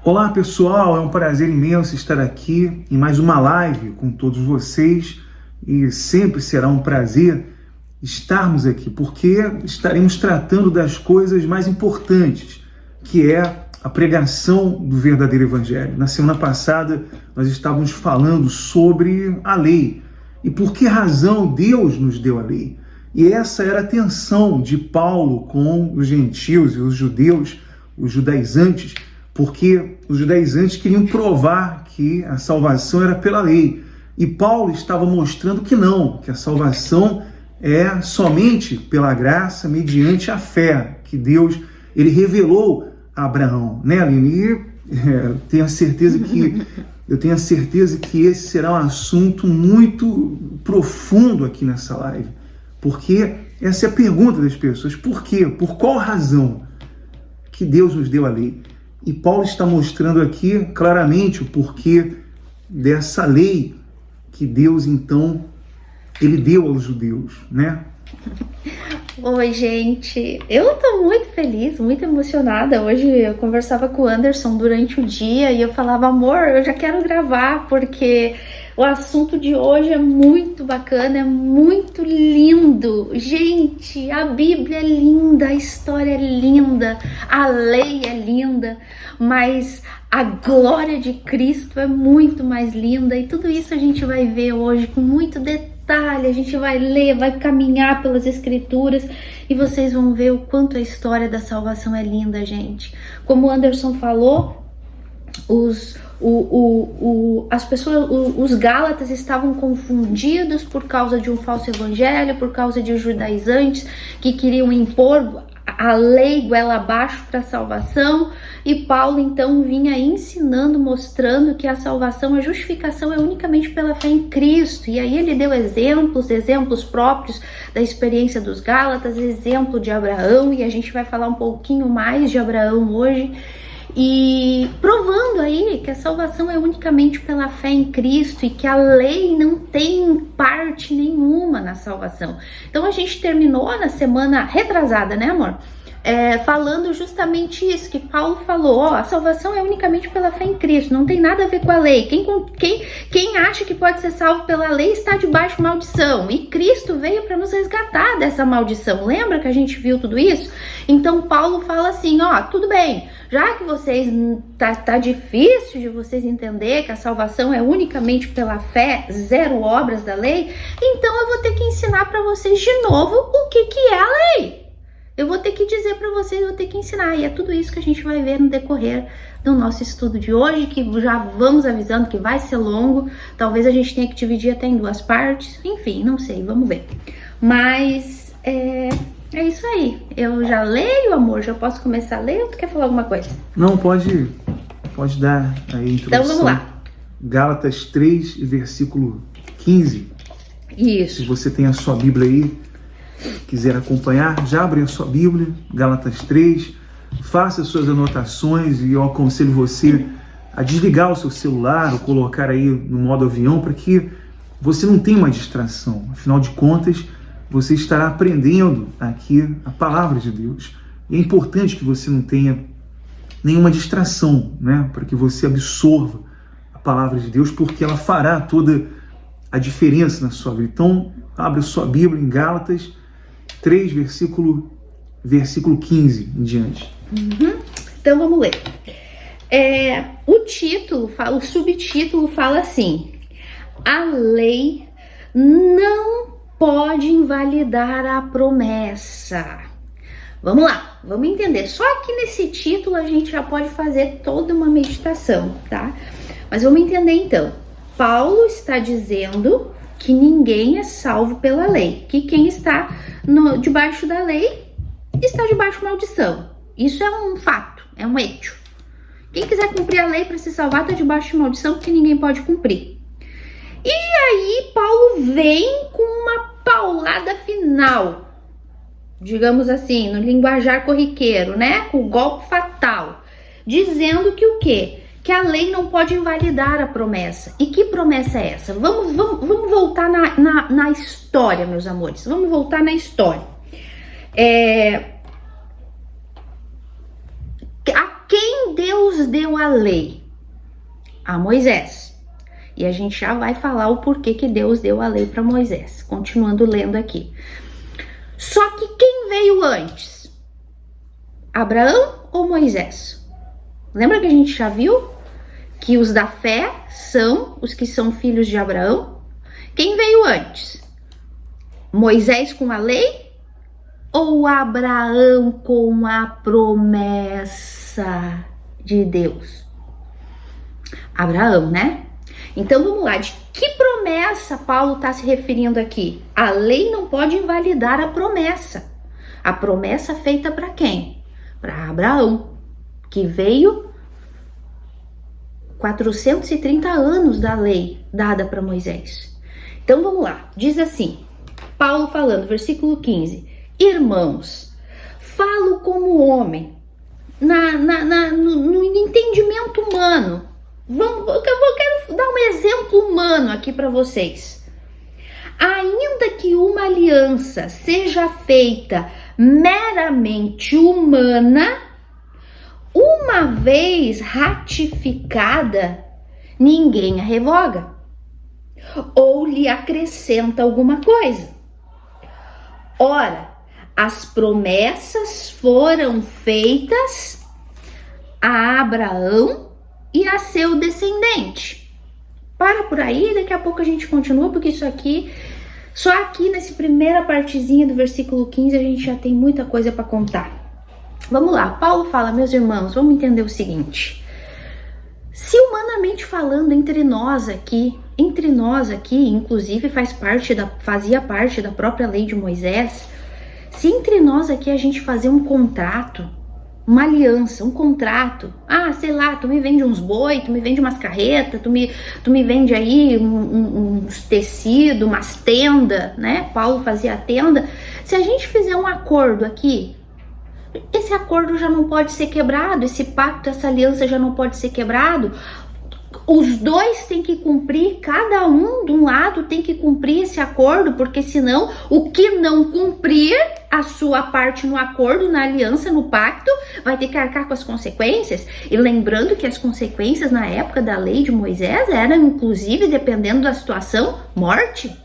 Olá pessoal, é um prazer imenso estar aqui em mais uma live com todos vocês e sempre será um prazer estarmos aqui porque estaremos tratando das coisas mais importantes, que é a pregação do verdadeiro evangelho. Na semana passada nós estávamos falando sobre a lei e por que razão Deus nos deu a lei. E essa era a tensão de Paulo com os gentios e os judeus, os judaizantes, porque os judaizantes queriam provar que a salvação era pela lei. E Paulo estava mostrando que não, que a salvação é somente pela graça, mediante a fé, que Deus ele revelou a Abraão. Né, Aline? E eu tenho a certeza que esse será um assunto muito profundo aqui nessa live. Porque essa é a pergunta das pessoas. Por quê? Por qual razão que Deus nos deu a lei? E Paulo está mostrando aqui claramente o porquê dessa lei que Deus, então, ele deu aos judeus, né? Oi, gente. Eu tô muito feliz, muito emocionada. Hoje eu conversava com o Anderson durante o dia e eu falava, amor, eu já quero gravar porque o assunto de hoje é muito bacana, é muito lindo. Gente, a Bíblia é linda, a história é linda, a lei é linda, mas a glória de Cristo é muito mais linda e tudo isso a gente vai ver hoje com muito detalhe. A gente vai ler, vai caminhar pelas escrituras e vocês vão ver o quanto a história da salvação é linda, gente. Como o Anderson falou, as pessoas, os gálatas estavam confundidos por causa de um falso evangelho, por causa de judaizantes que queriam impor a lei goela abaixo para a salvação, e Paulo então vinha ensinando, mostrando que a salvação, a justificação é unicamente pela fé em Cristo. E aí ele deu exemplos próprios da experiência dos gálatas, exemplo de Abraão, e a gente vai falar um pouquinho mais de Abraão hoje, e provando aí que a salvação é unicamente pela fé em Cristo e que a lei não tem parte nenhuma na salvação. Então a gente terminou na semana retrasada, né, amor? Falando justamente isso, que Paulo falou, a salvação é unicamente pela fé em Cristo, não tem nada a ver com a lei. Quem acha que pode ser salvo pela lei está debaixo de maldição, e Cristo veio para nos resgatar dessa maldição. Lembra que a gente viu tudo isso? Então Paulo fala assim, tudo bem, já que vocês tá difícil de vocês entender que a salvação é unicamente pela fé, zero obras da lei, então eu vou ter que ensinar para vocês de novo o que é a lei. Eu vou ter que dizer para vocês, eu vou ter que ensinar. E é tudo isso que a gente vai ver no decorrer do nosso estudo de hoje, que já vamos avisando que vai ser longo. Talvez a gente tenha que dividir até em duas partes. Enfim, não sei, vamos ver. Mas é isso aí. Eu já leio, amor? Já posso começar a ler ou tu quer falar alguma coisa? Não, pode dar aí a introdução. Então vamos lá. Gálatas 3, versículo 15. Isso. Se você tem a sua Bíblia aí, quiser acompanhar, já abre a sua Bíblia, Gálatas 3, faça suas anotações e eu aconselho você a desligar o seu celular ou colocar aí no modo avião para que você não tenha uma distração. Afinal de contas, você estará aprendendo aqui a palavra de Deus. E é importante que você não tenha nenhuma distração, né, para que você absorva a palavra de Deus, porque ela fará toda a diferença na sua vida. Então, abre a sua Bíblia em Gálatas 3, versículo 15 em diante. Então vamos ler. O subtítulo fala assim: a lei não pode invalidar a promessa. Vamos lá, vamos entender. Só que nesse título a gente já pode fazer toda uma meditação, tá? Mas vamos entender então. Paulo está dizendo que ninguém é salvo pela lei, que quem está debaixo da lei está debaixo de maldição. Isso é um fato, é um hecho. Quem quiser cumprir a lei para se salvar está debaixo de maldição, porque ninguém pode cumprir. E aí Paulo vem com uma paulada final, digamos assim, no linguajar corriqueiro, né? Com o golpe fatal, dizendo que o quê? Que a lei não pode invalidar a promessa. E que promessa é essa? Vamos voltar na história, meus amores. Vamos voltar na história. A quem quem Deus deu a lei? A Moisés. E a gente já vai falar o porquê que Deus deu a lei para Moisés. Continuando lendo aqui. Só que quem veio antes? Abraão ou Moisés? Lembra que a gente já viu que os da fé são os que são filhos de Abraão? Quem veio antes? Moisés com a lei ou Abraão com a promessa de Deus? Abraão, né? Então vamos lá, de que promessa Paulo está se referindo aqui? A lei não pode invalidar a promessa. A promessa feita para quem? Para Abraão, que veio 430 anos da lei dada para Moisés. Então vamos lá, diz assim, Paulo falando, versículo 15: irmãos, falo como homem, no entendimento humano. Eu quero dar um exemplo humano aqui para vocês. Ainda que uma aliança seja feita meramente humana, uma vez ratificada, ninguém a revoga ou lhe acrescenta alguma coisa. Ora, as promessas foram feitas a Abraão e a seu descendente. Para por aí, daqui a pouco a gente continua, porque isso aqui, só aqui nessa primeira partezinha do versículo 15, a gente já tem muita coisa para contar. Vamos lá, Paulo fala, meus irmãos, vamos entender o seguinte. Se humanamente falando, entre nós aqui, inclusive fazia parte da própria lei de Moisés, se entre nós aqui a gente fazer um contrato, uma aliança, um contrato, sei lá, tu me vende uns boi, tu me vende umas carretas, tu me vende aí uns tecidos, umas tendas, né? Paulo fazia a tenda. Se a gente fizer um acordo aqui, esse acordo já não pode ser quebrado, esse pacto, essa aliança já não pode ser quebrado. Os dois têm que cumprir, cada um de um lado tem que cumprir esse acordo, porque senão o que não cumprir a sua parte no acordo, na aliança, no pacto, vai ter que arcar com as consequências. E lembrando que as consequências na época da lei de Moisés eram, inclusive, dependendo da situação, morte.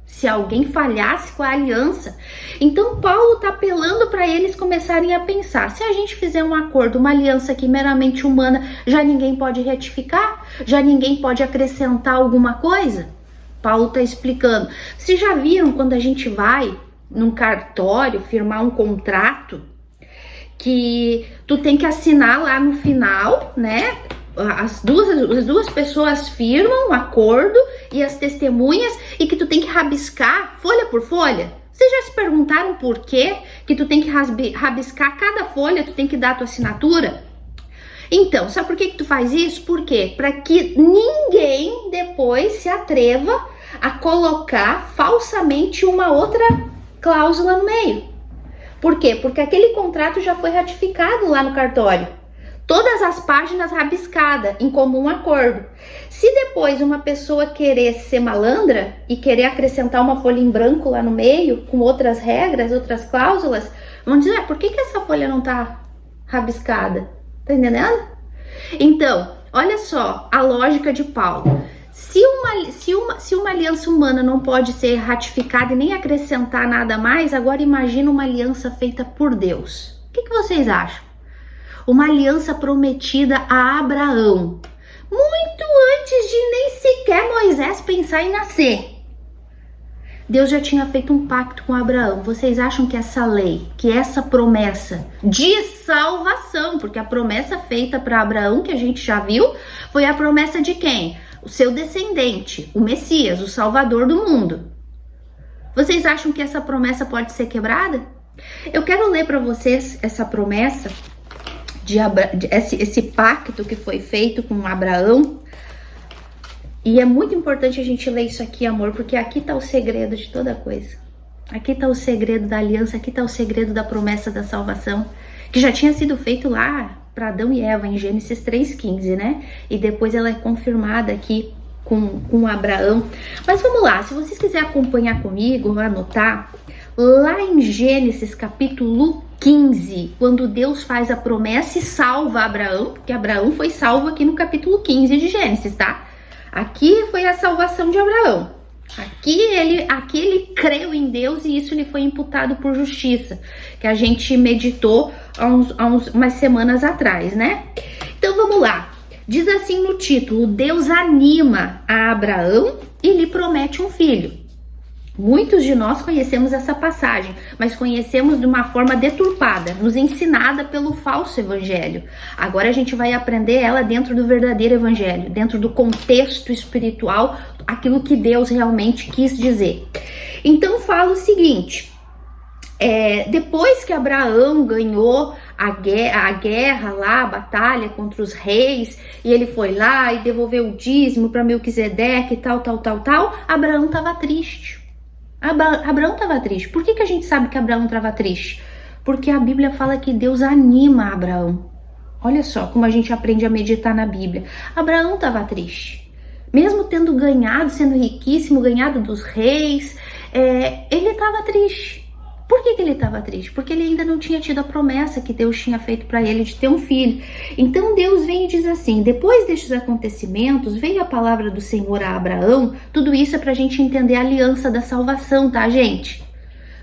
Se alguém falhasse com a aliança. Então Paulo está apelando para eles começarem a pensar, se a gente fizer um acordo, uma aliança aqui meramente humana, já ninguém pode retificar? Já ninguém pode acrescentar alguma coisa? Paulo está explicando. Vocês já viram quando a gente vai num cartório firmar um contrato, que tu tem que assinar lá no final, né? As duas pessoas firmam um acordo e as testemunhas, e que tu tem que rabiscar folha por folha. Vocês já se perguntaram por quê que tu tem que rabiscar cada folha, tu tem que dar a tua assinatura? Então, sabe por que tu faz isso? Por quê? Para que ninguém depois se atreva a colocar falsamente uma outra cláusula no meio. Por quê? Porque aquele contrato já foi ratificado lá no cartório. Todas as páginas rabiscadas em comum acordo. Se depois uma pessoa querer ser malandra e querer acrescentar uma folha em branco lá no meio, com outras regras, outras cláusulas, vão dizer, por que essa folha não tá rabiscada? Tá entendendo? Então, olha só a lógica de Paulo. Se uma aliança humana não pode ser ratificada e nem acrescentar nada mais, agora imagina uma aliança feita por Deus. O que vocês acham? Uma aliança prometida a Abraão, muito antes de nem sequer Moisés pensar em nascer. Deus já tinha feito um pacto com Abraão. Vocês acham que essa lei, que essa promessa de salvação, porque a promessa feita para Abraão, que a gente já viu, foi a promessa de quem? O seu descendente, o Messias, o Salvador do mundo. Vocês acham que essa promessa pode ser quebrada? Eu quero ler para vocês essa promessa, esse pacto que foi feito com Abraão. E é muito importante a gente ler isso aqui, amor, porque aqui tá o segredo de toda coisa. Aqui tá o segredo da aliança, aqui tá o segredo da promessa da salvação, que já tinha sido feito lá para Adão e Eva, em Gênesis 3,15, né? E depois ela é confirmada aqui com Abraão. Mas vamos lá, se vocês quiserem acompanhar comigo, anotar, lá em Gênesis capítulo 15, quando Deus faz a promessa e salva Abraão, porque Abraão foi salvo aqui no capítulo 15 de Gênesis, tá? Aqui foi a salvação de Abraão. Aqui ele creu em Deus e isso lhe foi imputado por justiça, que a gente meditou há umas semanas atrás, né? Então vamos lá. Diz assim no título: Deus anima a Abraão e lhe promete um filho. Muitos de nós conhecemos essa passagem, mas conhecemos de uma forma deturpada, nos ensinada pelo falso evangelho. Agora a gente vai aprender ela dentro do verdadeiro evangelho, dentro do contexto espiritual, aquilo que Deus realmente quis dizer. Então fala o seguinte, depois que Abraão ganhou a guerra lá, a batalha contra os reis, e ele foi lá e devolveu o dízimo para Melquisedeque e tal, Abraão estava triste. Abraão estava triste. Por que a gente sabe que Abraão estava triste? Porque a Bíblia fala que Deus anima Abraão. Olha só como a gente aprende a meditar na Bíblia. Abraão estava triste. Mesmo tendo ganhado, sendo riquíssimo, ganhado dos reis, ele estava triste. Por que ele estava triste? Porque ele ainda não tinha tido a promessa que Deus tinha feito para ele de ter um filho. Então Deus vem e diz assim: depois destes acontecimentos, veio a palavra do Senhor a Abraão. Tudo isso é para a gente entender a aliança da salvação, tá, gente?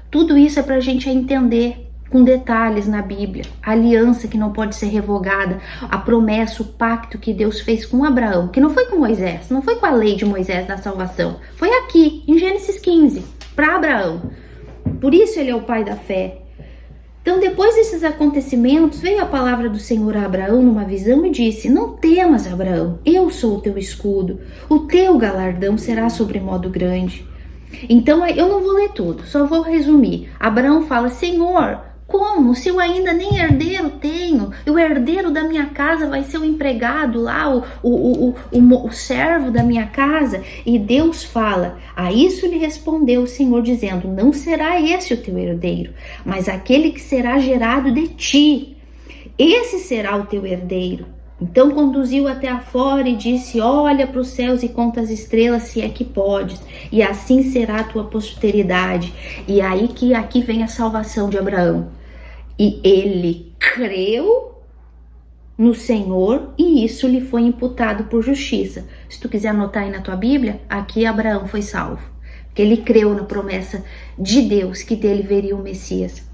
Tudo isso é para a gente entender com detalhes na Bíblia. A aliança que não pode ser revogada, a promessa, o pacto que Deus fez com Abraão, que não foi com Moisés, não foi com a lei de Moisés da salvação. Foi aqui, em Gênesis 15, para Abraão. Por isso ele é o pai da fé. Então, depois desses acontecimentos, veio a palavra do Senhor a Abraão numa visão e disse: não temas, Abraão, eu sou o teu escudo, o teu galardão será sobremodo grande. Então, eu não vou ler tudo, só vou resumir. Abraão fala: Senhor, como? Se eu ainda nem herdeiro tenho, o herdeiro da minha casa vai ser o empregado lá, o servo da minha casa. E Deus fala: a isso lhe respondeu o Senhor dizendo: não será esse o teu herdeiro, mas aquele que será gerado de ti, esse será o teu herdeiro. Então conduziu até afora e disse: olha para os céus e conta as estrelas, se é que podes, e assim será a tua posteridade. E aí que aqui vem a salvação de Abraão. E ele creu no Senhor e isso lhe foi imputado por justiça. Se tu quiser anotar aí na tua Bíblia, aqui Abraão foi salvo, porque ele creu na promessa de Deus que dele veria o Messias.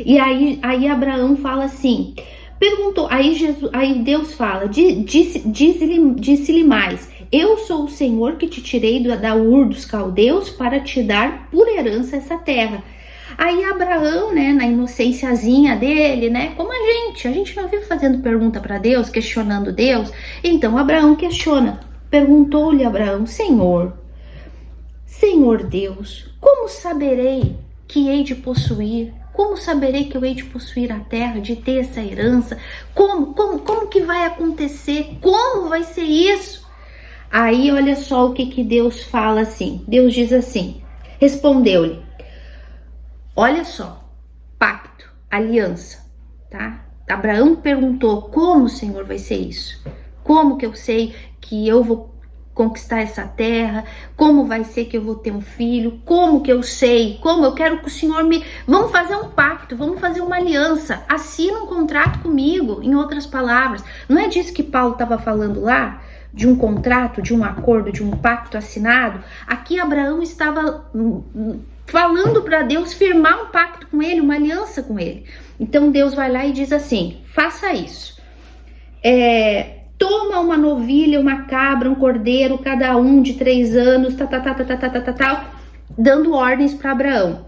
E aí Abraão fala assim, perguntou, aí Deus fala, disse-lhe mais: eu sou o Senhor que te tirei da Ur dos Caldeus para te dar por herança essa terra. Aí Abraão, né, na inocênciazinha dele, né, como a gente não vive fazendo pergunta para Deus, questionando Deus. Então Abraão questiona, perguntou-lhe Abraão: Senhor Deus, como saberei que hei de possuir? Como saberei que eu hei de possuir a terra, de ter essa herança? Como que vai acontecer? Como vai ser isso? Aí olha só o que Deus fala assim. Deus diz assim, respondeu-lhe: olha só, pacto, aliança, tá? Abraão perguntou: como, Senhor, vai ser isso? Como que eu sei que eu vou conquistar essa terra? Como vai ser que eu vou ter um filho? Como que eu sei? Como eu quero que o Senhor Vamos fazer um pacto, vamos fazer uma aliança. Assina um contrato comigo, em outras palavras. Não é disso que Paulo estava falando lá? De um contrato, de um acordo, de um pacto assinado? Aqui Abraão estava falando para Deus firmar um pacto com ele, uma aliança com ele. Então Deus vai lá e diz assim: faça isso. Toma uma novilha, uma cabra, um cordeiro, cada um de 3 anos, dando ordens para Abraão.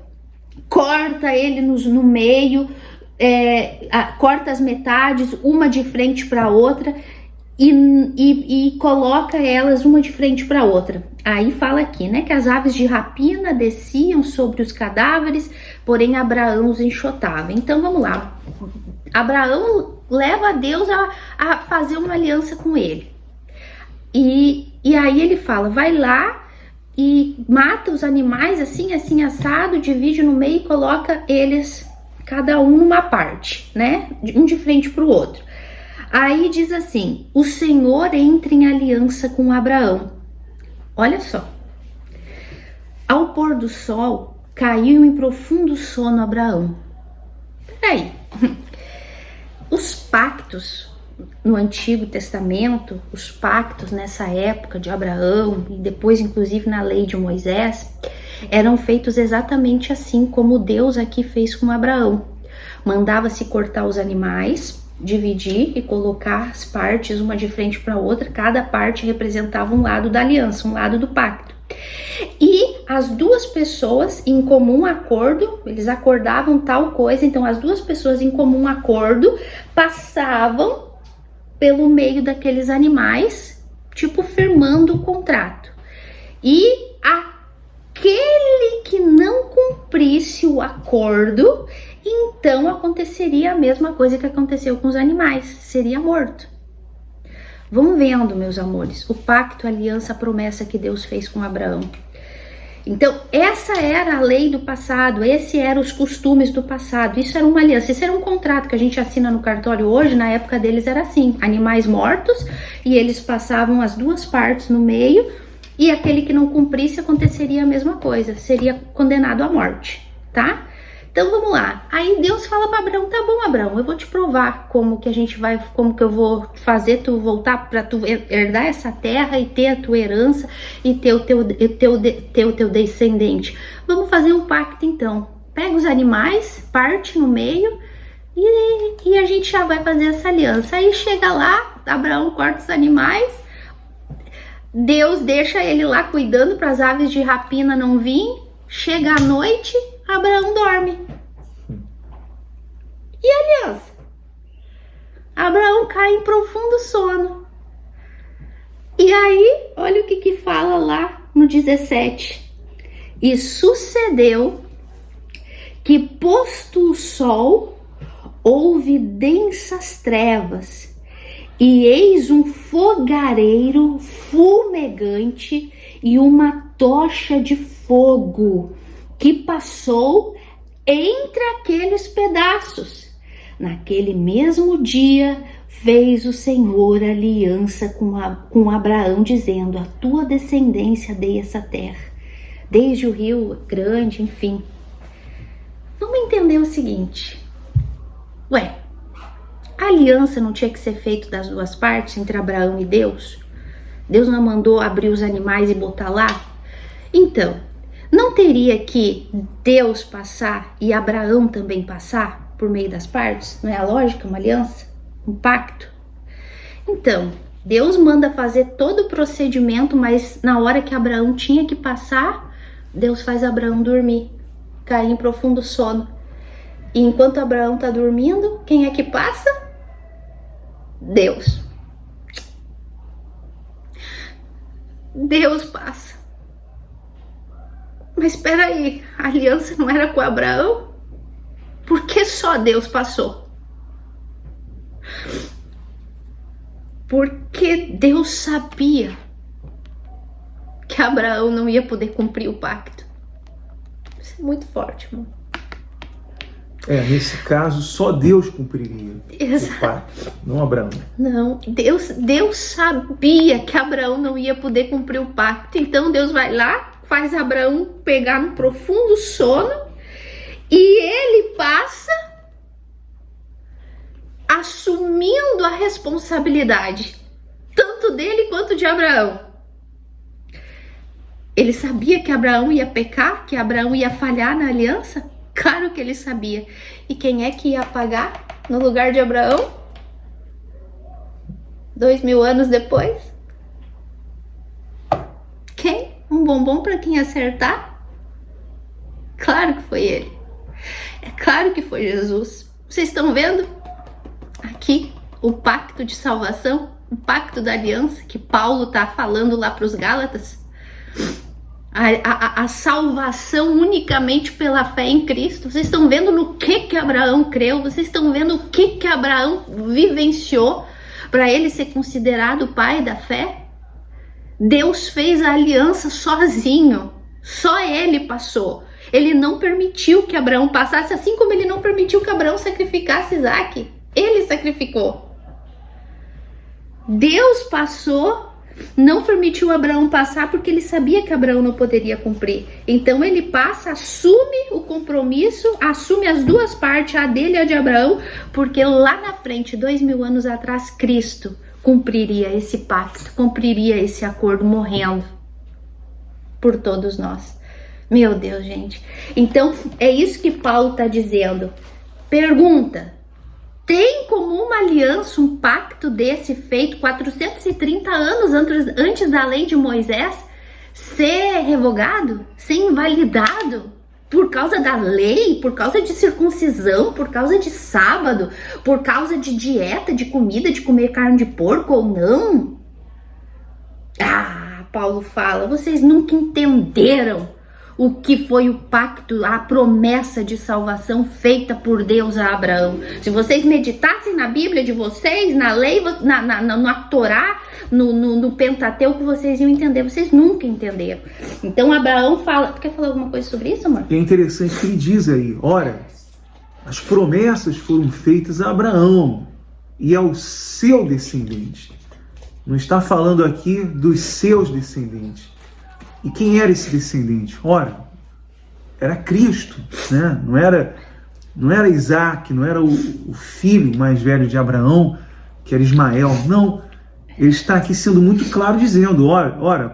Corta ele no meio, corta as metades, uma de frente para outra, e coloca elas uma de frente para outra. Aí fala aqui, né, que as aves de rapina desciam sobre os cadáveres, porém Abraão os enxotava. Então vamos lá. Abraão leva Deus a fazer uma aliança com ele. E aí ele fala: vai lá e mata os animais assim assado, divide no meio e coloca eles, cada um numa parte, né? Um de frente para o outro. Aí diz assim: o Senhor entra em aliança com Abraão. Olha só. Ao pôr do sol, caiu em profundo sono Abraão. Peraí, Os pactos no Antigo Testamento, os pactos nessa época de Abraão e depois inclusive na lei de Moisés, eram feitos exatamente assim como Deus aqui fez com Abraão. Mandava-se cortar os animais, dividir e colocar as partes uma de frente para a outra, cada parte representava um lado da aliança, um lado do pacto. E as duas pessoas em comum acordo, eles acordavam tal coisa, então as duas pessoas em comum acordo passavam pelo meio daqueles animais, tipo firmando o contrato. E aquele que não cumprisse o acordo, então aconteceria a mesma coisa que aconteceu com os animais, seria morto. Vão vendo, meus amores, o pacto, a aliança, a promessa que Deus fez com Abraão. Então, essa era a lei do passado, esses eram os costumes do passado, isso era uma aliança, isso era um contrato que a gente assina no cartório hoje, na época deles era assim, animais mortos, e eles passavam as duas partes no meio, e aquele que não cumprisse aconteceria a mesma coisa, seria condenado à morte, tá? Então vamos lá, aí Deus fala para Abraão, tá bom Abraão, eu vou te provar como que a gente vai, como que eu vou fazer tu voltar para tu herdar essa terra e ter a tua herança e ter o teu descendente. Vamos fazer um pacto então, pega os animais, parte no meio e a gente já vai fazer essa aliança. Aí chega lá, Abraão corta os animais, Deus deixa ele lá cuidando para as aves de rapina não virem, chega a noite, Abraão dorme. E a aliança? Abraão cai em profundo sono. E aí, olha o que fala lá no 17. E sucedeu que, posto o sol, houve densas trevas, e eis um fogareiro fumegante e uma tocha de fogo que passou entre aqueles pedaços. Naquele mesmo dia fez o Senhor aliança com Abraão, dizendo: a tua descendência dei essa terra, desde o rio grande, enfim. Vamos entender o seguinte. Ué, a aliança não tinha que ser feita das duas partes, entre Abraão e Deus? Deus não mandou abrir os animais e botar lá? Então, não teria que Deus passar e Abraão também passar por meio das partes? Não é a lógica? Uma aliança? Um pacto? Então, Deus manda fazer todo o procedimento, mas na hora que Abraão tinha que passar, Deus faz Abraão dormir, cair em profundo sono. E enquanto Abraão está dormindo, quem é que passa? Deus. Deus passa. Mas espera aí, a aliança não era com Abraão? Por que só Deus passou? Porque Deus sabia que Abraão não ia poder cumprir o pacto. Isso é muito forte, irmão. Nesse caso, só Deus cumpriria Exato. o pacto, não Abraão. Não, Deus sabia que Abraão não ia poder cumprir o pacto. Então Deus vai lá, faz Abraão pegar num profundo sono e ele passa assumindo a responsabilidade, tanto dele quanto de Abraão. Ele sabia que Abraão ia pecar, que Abraão ia falhar na aliança? Claro que ele sabia. E quem é que ia pagar no lugar de Abraão? 2000 anos depois? Quem? Um bombom para quem acertar? Claro que foi ele. É claro que foi Jesus. Vocês estão vendo aqui o pacto de salvação, o pacto da aliança que Paulo está falando lá para os Gálatas? A salvação unicamente pela fé em Cristo. Vocês estão vendo no que Abraão creu? Vocês estão vendo o que Abraão vivenciou para ele ser considerado o pai da fé? Deus fez a aliança sozinho. Só ele passou. Ele não permitiu que Abraão passasse, assim como ele não permitiu que Abraão sacrificasse Isaac. Ele sacrificou. Deus passou não permitiu Abraão passar porque ele sabia que Abraão não poderia cumprir. Então ele passa, assume o compromisso, assume as duas partes, a dele e a de Abraão, porque lá na frente, 2000 anos atrás, Cristo cumpriria esse pacto, cumpriria esse acordo morrendo por todos nós. Meu Deus, gente. Então é isso que Paulo está dizendo. Pergunta: tem como uma aliança, um pacto desse feito 430 anos antes da lei de Moisés ser revogado, ser invalidado por causa da lei, por causa de circuncisão, por causa de sábado, por causa de dieta, de comida, de comer carne de porco ou não? Paulo fala, vocês nunca entenderam o que foi o pacto, a promessa de salvação feita por Deus a Abraão. Se vocês meditassem na Bíblia de vocês, na lei, na Torá, no Pentateuco, vocês iam entender. Vocês nunca entenderam. Então Abraão fala... Tu quer falar alguma coisa sobre isso, amor? É interessante que ele diz aí, ora, as promessas foram feitas a Abraão e ao seu descendente. Não está falando aqui dos seus descendentes. E quem era esse descendente? Ora, era Cristo, né? Não era Isaac, não era o filho mais velho de Abraão, que era Ismael. Não, ele está aqui sendo muito claro dizendo, ora,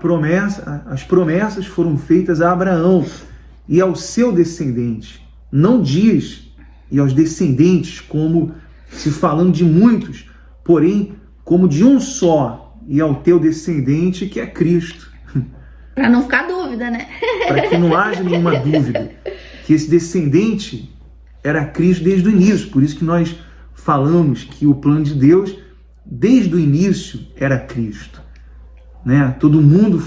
as promessas foram feitas a Abraão e ao seu descendente. Não diz e aos descendentes como se falando de muitos, porém como de um só, e ao teu descendente que é Cristo. Para não ficar dúvida, né? Para que não haja nenhuma dúvida que esse descendente era Cristo desde o início. Por isso que nós falamos que o plano de Deus, desde o início, era Cristo. Né? Todo mundo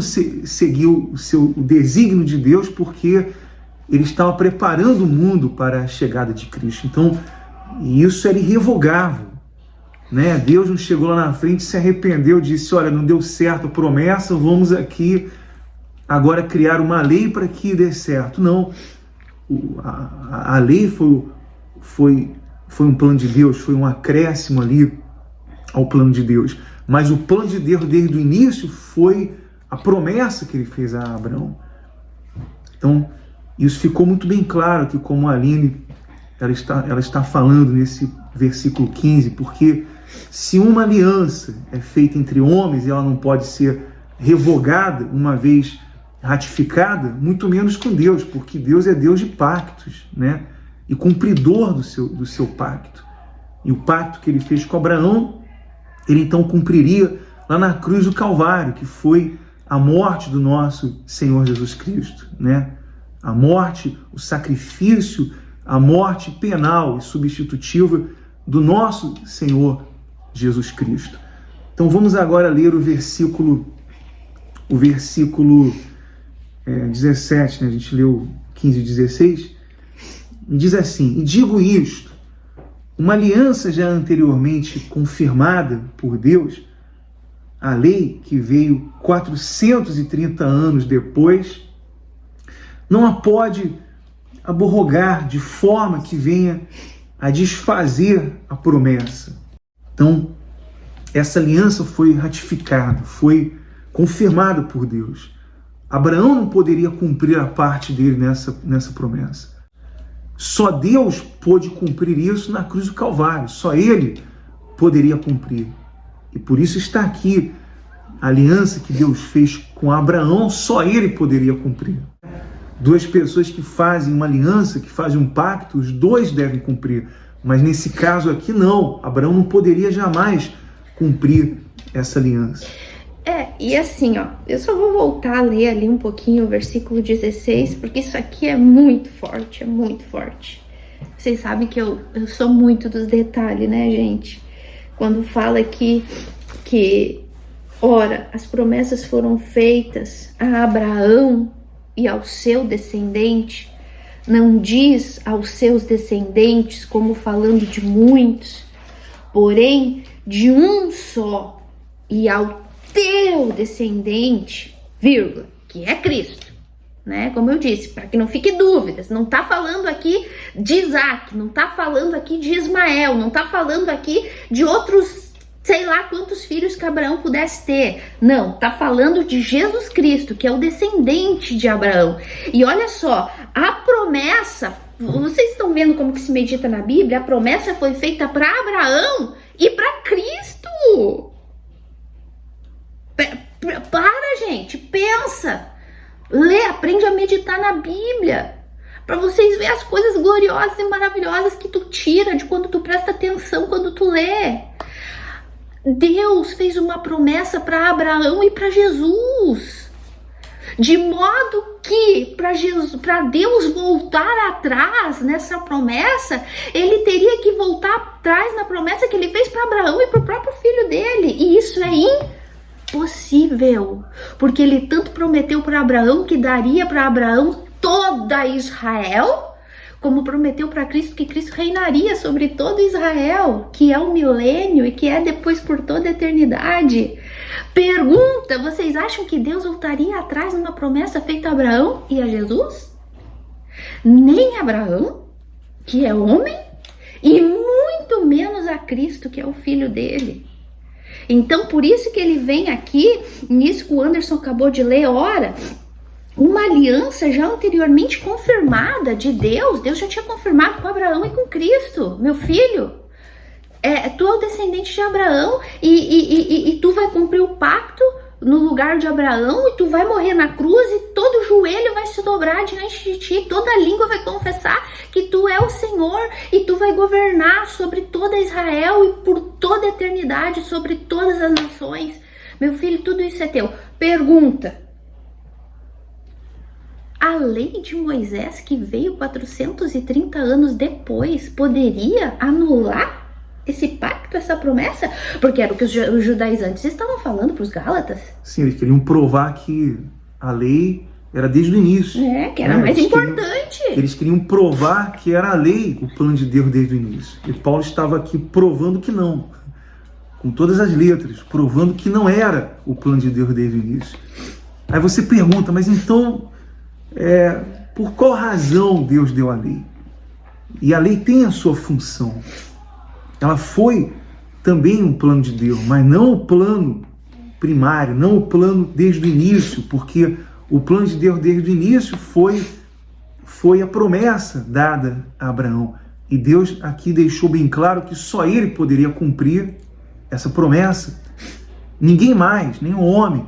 seguiu o desígnio de Deus porque ele estava preparando o mundo para a chegada de Cristo. Então, isso era irrevogável. Né? Deus não chegou lá na frente, se arrependeu, disse, olha, não deu certo a promessa, vamos aqui agora criar uma lei para que dê certo. Não, a lei foi um plano de Deus, foi um acréscimo ali ao plano de Deus. Mas o plano de Deus desde o início foi a promessa que ele fez a Abraão. Então, isso ficou muito bem claro que como a Aline ela está falando nesse versículo 15, porque se uma aliança é feita entre homens e ela não pode ser revogada uma vez ratificada, muito menos com Deus, porque Deus é Deus de pactos, né? E cumpridor do seu pacto. E o pacto que ele fez com Abraão, ele então cumpriria lá na cruz do Calvário, que foi a morte do nosso Senhor Jesus Cristo, né? A morte, o sacrifício, a morte penal e substitutiva do nosso Senhor Jesus Cristo. Então vamos agora ler o versículo 17, né? A gente leu 15 e 16, e diz assim, e digo isto, uma aliança já anteriormente confirmada por Deus, a lei que veio 430 anos depois, não a pode aborrogar de forma que venha a desfazer a promessa. Então, essa aliança foi ratificada, foi confirmada por Deus. Abraão não poderia cumprir a parte dele nessa promessa. Só Deus pôde cumprir isso na cruz do Calvário. Só Ele poderia cumprir. E por isso está aqui a aliança que Deus fez com Abraão, só Ele poderia cumprir. Duas pessoas que fazem uma aliança, que fazem um pacto, os dois devem cumprir. Mas nesse caso aqui não, Abraão não poderia jamais cumprir essa aliança. E assim, ó, eu só vou voltar a ler ali um pouquinho o versículo 16, porque isso aqui é muito forte, é muito forte. Vocês sabem que eu sou muito dos detalhes, né, gente? Quando fala aqui que, ora, as promessas foram feitas a Abraão e ao seu descendente, não diz aos seus descendentes como falando de muitos, porém de um só, e ao teu descendente, vírgula, que é Cristo, né? Como eu disse, para que não fique dúvidas, não tá falando aqui de Isaac, não tá falando aqui de Ismael, não tá falando aqui de outros sei lá quantos filhos que Abraão pudesse ter. Não, tá falando de Jesus Cristo, que é o descendente de Abraão. E olha só, a promessa, vocês estão vendo como que se medita na Bíblia? A promessa foi feita para Abraão e para Cristo. Para, gente, pensa. Lê, aprende a meditar na Bíblia. Para vocês verem as coisas gloriosas e maravilhosas que tu tira de quando tu presta atenção, quando tu lê. Deus fez uma promessa para Abraão e para Jesus. De modo que para Deus voltar atrás nessa promessa, ele teria que voltar atrás na promessa que ele fez para Abraão e para o próprio filho dele. E isso é impossível, porque ele tanto prometeu para Abraão que daria para Abraão toda Israel, como prometeu para Cristo que Cristo reinaria sobre todo Israel, que é o milênio e que é depois por toda a eternidade. Pergunta, vocês acham que Deus voltaria atrás numa promessa feita a Abraão e a Jesus? Nem Abraão, que é homem, e muito menos a Cristo, que é o filho dele. Então, por isso que ele vem aqui, nisso que o Anderson acabou de ler, ora, uma aliança já anteriormente confirmada de Deus. Deus já tinha confirmado com Abraão e com Cristo. Meu filho, tu é o descendente de Abraão e tu vai cumprir o pacto no lugar de Abraão e tu vai morrer na cruz e todo joelho vai se dobrar diante de ti, toda língua vai confessar que tu é o Senhor e tu vai governar sobre toda Israel e por toda a eternidade sobre todas as nações. Meu filho, tudo isso é teu. Pergunta: a lei de Moisés, que veio 430 anos depois, poderia anular esse pacto, essa promessa? Porque era o que os judaizantes estavam falando para os gálatas. Sim, eles queriam provar que a lei era desde o início. Que era mais importante. Eles queriam provar que era a lei o plano de Deus desde o início. E Paulo estava aqui provando que não. Com todas as letras, provando que não era o plano de Deus desde o início. Aí você pergunta, mas então, por qual razão Deus deu a lei? E a lei tem a sua função. Ela foi também um plano de Deus, mas não o plano primário, não o plano desde o início, porque o plano de Deus desde o início foi a promessa dada a Abraão. E Deus aqui deixou bem claro que só ele poderia cumprir essa promessa. Ninguém mais, nenhum homem.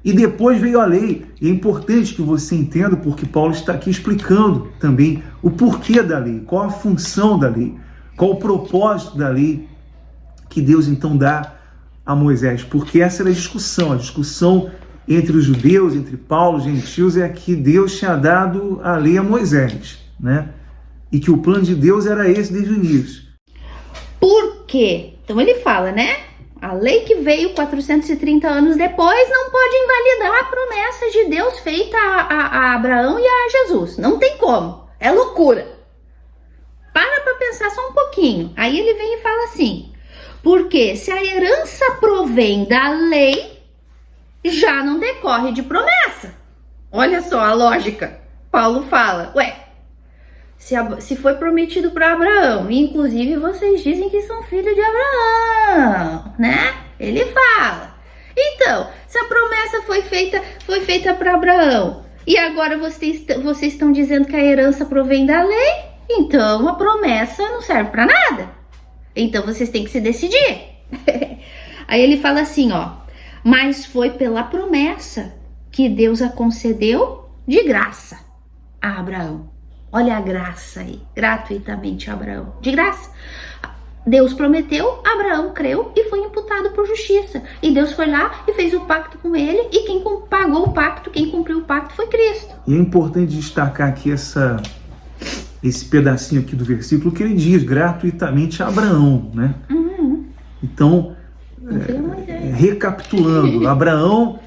E depois veio a lei. E é importante que você entenda, porque Paulo está aqui explicando também o porquê da lei, qual a função da lei, qual o propósito da lei que Deus então dá a Moisés. Porque essa era a discussão entre os judeus, entre Paulo e os gentios, é que Deus tinha dado a lei a Moisés, né? E que o plano de Deus era esse desde o início. Por quê? Então ele fala, né? A lei que veio 430 anos depois não pode invalidar a promessa de Deus feita a Abraão e a Jesus. Não tem como. É loucura. Para pensar só um pouquinho. Aí ele vem e fala assim: porque se a herança provém da lei, já não decorre de promessa. Olha só a lógica. Paulo fala, se foi prometido para Abraão, e inclusive vocês dizem que são filhos de Abraão, né? Ele fala. Então, se a promessa foi feita para Abraão, e agora vocês estão dizendo que a herança provém da lei, então a promessa não serve para nada. Então vocês têm que se decidir. Aí ele fala assim, mas foi pela promessa que Deus a concedeu de graça a Abraão. Olha a graça aí, gratuitamente a Abraão, de graça. Deus prometeu, Abraão creu e foi imputado por justiça. E Deus foi lá e fez o pacto com ele, e quem pagou o pacto, quem cumpriu o pacto foi Cristo. E é importante destacar aqui esse pedacinho aqui do versículo que ele diz, gratuitamente a Abraão, né? Então, recapitulando, Abraão,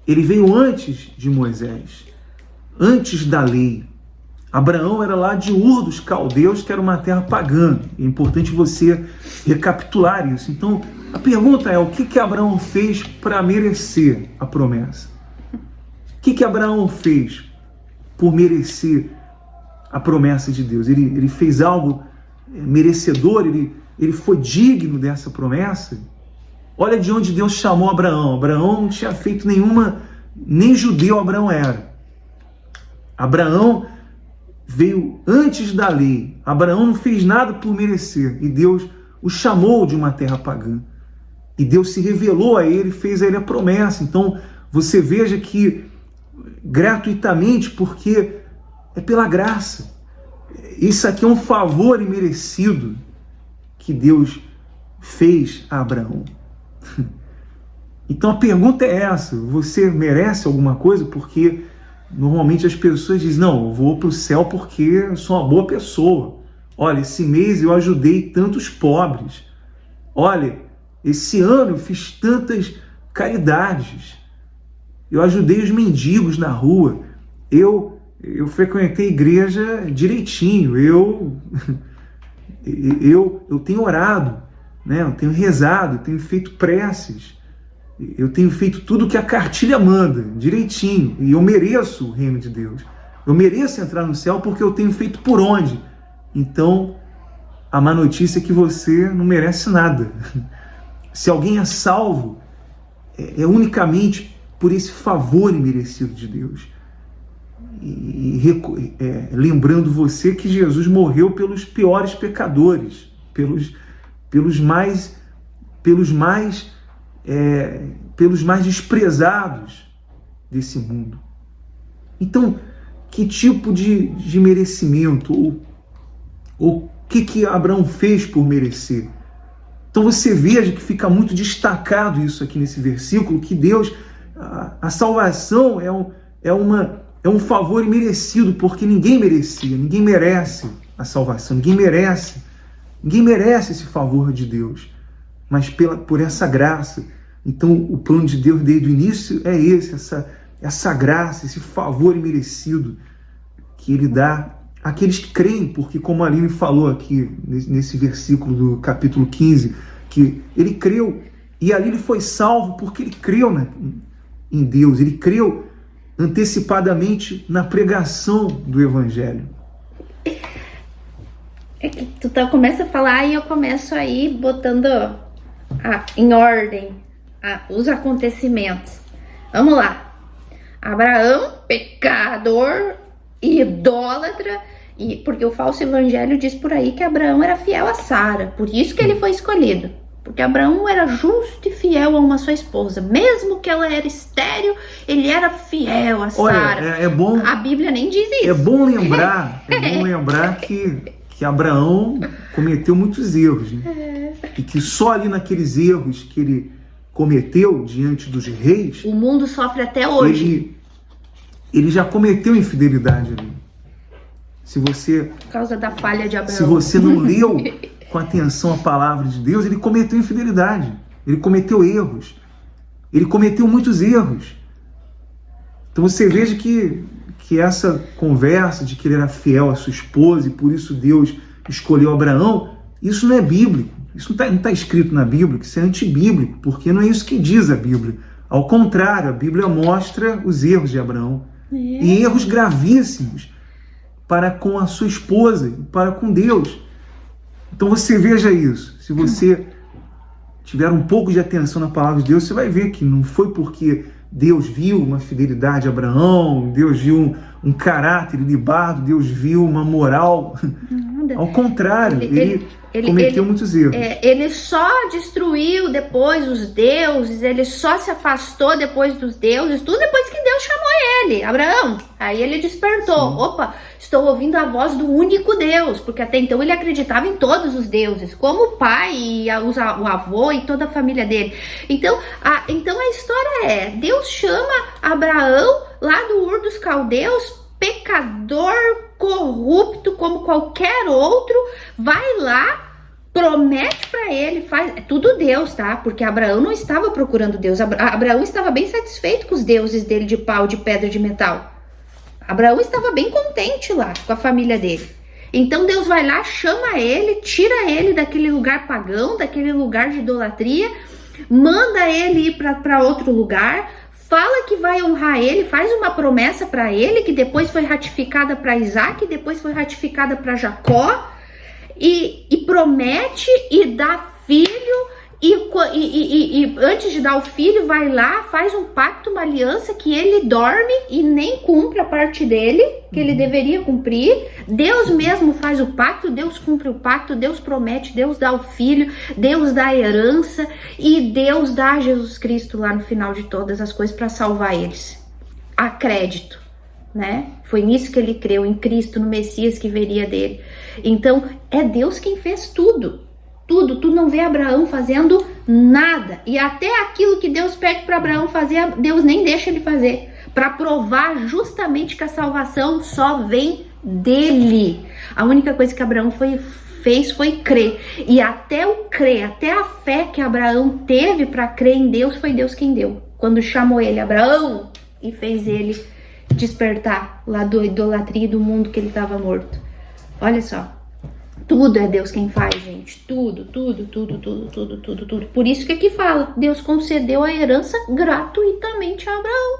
ele veio antes de Moisés, antes da lei. Abraão era lá de Ur dos Caldeus, que era uma terra pagã. É importante você recapitular isso. Então, a pergunta é, o que Abraão fez para merecer a promessa? O que Abraão fez por merecer a promessa de Deus? Ele fez algo merecedor? Ele foi digno dessa promessa? Olha de onde Deus chamou Abraão. Abraão não tinha feito nenhuma, nem judeu Abraão era. Abraão veio antes da lei. Abraão não fez nada por merecer. E Deus o chamou de uma terra pagã. E Deus se revelou a ele, fez a ele a promessa. Então, você veja que gratuitamente, porque é pela graça. Isso aqui é um favor imerecido que Deus fez a Abraão. Então a pergunta é essa: você merece alguma coisa? Porque normalmente as pessoas dizem, não, eu vou para o céu porque eu sou uma boa pessoa. Olha, esse mês eu ajudei tantos pobres. Olha, esse ano eu fiz tantas caridades. Eu ajudei os mendigos na rua. Eu frequentei a igreja direitinho. Eu tenho orado, né? Eu tenho rezado, eu tenho feito preces. Eu tenho feito tudo que a cartilha manda, direitinho. E eu mereço o reino de Deus. Eu mereço entrar no céu porque eu tenho feito por onde. Então, a má notícia é que você não merece nada. Se alguém é salvo, é unicamente por esse favor imerecido de Deus. Lembrando você que Jesus morreu pelos piores pecadores, pelos mais desprezados desse mundo. Então, que tipo de merecimento, ou o que Abraão fez por merecer? Então você veja que fica muito destacado isso aqui nesse versículo, que Deus, a salvação é um favor imerecido, porque ninguém merecia, ninguém merece a salvação, ninguém merece esse favor de Deus, mas por essa graça. Então o plano de Deus desde o início é essa graça, esse favor imerecido que Ele dá àqueles que creem, porque como a Aline falou aqui nesse versículo do capítulo 15, que ele creu, e ali ele foi salvo porque ele creu em Deus, ele creu antecipadamente na pregação do Evangelho. É que tu começa a falar e eu começo aí botando em ordem os acontecimentos. Vamos lá. Abraão, pecador, idólatra, porque o falso evangelho diz por aí que Abraão era fiel a Sara, por isso que ele foi escolhido. Porque Abraão era justo e fiel a uma sua esposa. Mesmo que ela era estéril, ele era fiel a Sara. É bom, a Bíblia nem diz isso. É bom lembrar que Abraão cometeu muitos erros, né? E que só ali naqueles erros que ele cometeu diante dos reis, o mundo sofre até hoje. Ele já cometeu infidelidade ali. Por causa da falha de Abraão. Se você não leu com atenção a palavra de Deus, ele cometeu infidelidade. Ele cometeu erros. Ele cometeu muitos erros. Então você veja que essa conversa de que ele era fiel à sua esposa e por isso Deus escolheu Abraão, isso não é bíblico. Isso não está escrito na Bíblia, isso é antibíblico, porque não é isso que diz a Bíblia. Ao contrário, a Bíblia mostra os erros de Abraão. E erros gravíssimos para com a sua esposa, para com Deus. Então você veja isso. Se você tiver um pouco de atenção na palavra de Deus, você vai ver que não foi porque Deus viu uma fidelidade a Abraão, Deus viu um caráter ilibado, Deus viu uma moral. Nada. Ao contrário, ele cometeu muitos erros. Ele só destruiu depois os deuses, ele só se afastou depois dos deuses, tudo depois que Deus chamou ele, Abraão. Aí ele despertou. Sim. Opa, estou ouvindo a voz do único Deus, porque até então ele acreditava em todos os deuses, como o pai, e o avô e toda a família dele. Então a história é, Deus chama Abraão lá do Ur dos Caldeus, pecador, corrupto como qualquer outro, vai lá, promete para ele, faz tudo Deus, tá? Porque Abraão não estava procurando Deus, Abraão estava bem satisfeito com os deuses dele de pau, de pedra, de metal. Abraão estava bem contente lá com a família dele. Então Deus vai lá, chama ele, tira ele daquele lugar pagão, daquele lugar de idolatria, manda ele ir para outro lugar, fala que vai honrar ele, faz uma promessa para ele, que depois foi ratificada para Isaac, depois foi ratificada para Jacó, e promete e dá filho, E antes de dar o filho, vai lá, faz um pacto, uma aliança que ele dorme e nem cumpre a parte dele, que ele deveria cumprir. Deus mesmo faz o pacto, Deus cumpre o pacto, Deus promete, Deus dá o filho, Deus dá a herança e Deus dá Jesus Cristo lá no final de todas as coisas para salvar eles. A crédito, né? Foi nisso que ele creu, em Cristo, no Messias que viria dele. Então, é Deus quem fez tudo. Tudo, tu não vê Abraão fazendo nada. E até aquilo que Deus pede para Abraão fazer, Deus nem deixa ele fazer. Para provar justamente que a salvação só vem dele. A única coisa que Abraão fez foi crer. E até o crer, até a fé que Abraão teve para crer em Deus, foi Deus quem deu. Quando chamou ele, Abraão, e fez ele despertar lá da idolatria do mundo que ele estava morto. Olha só. Tudo é Deus quem faz, gente. Tudo. Por isso que aqui fala, Deus concedeu a herança gratuitamente a Abraão.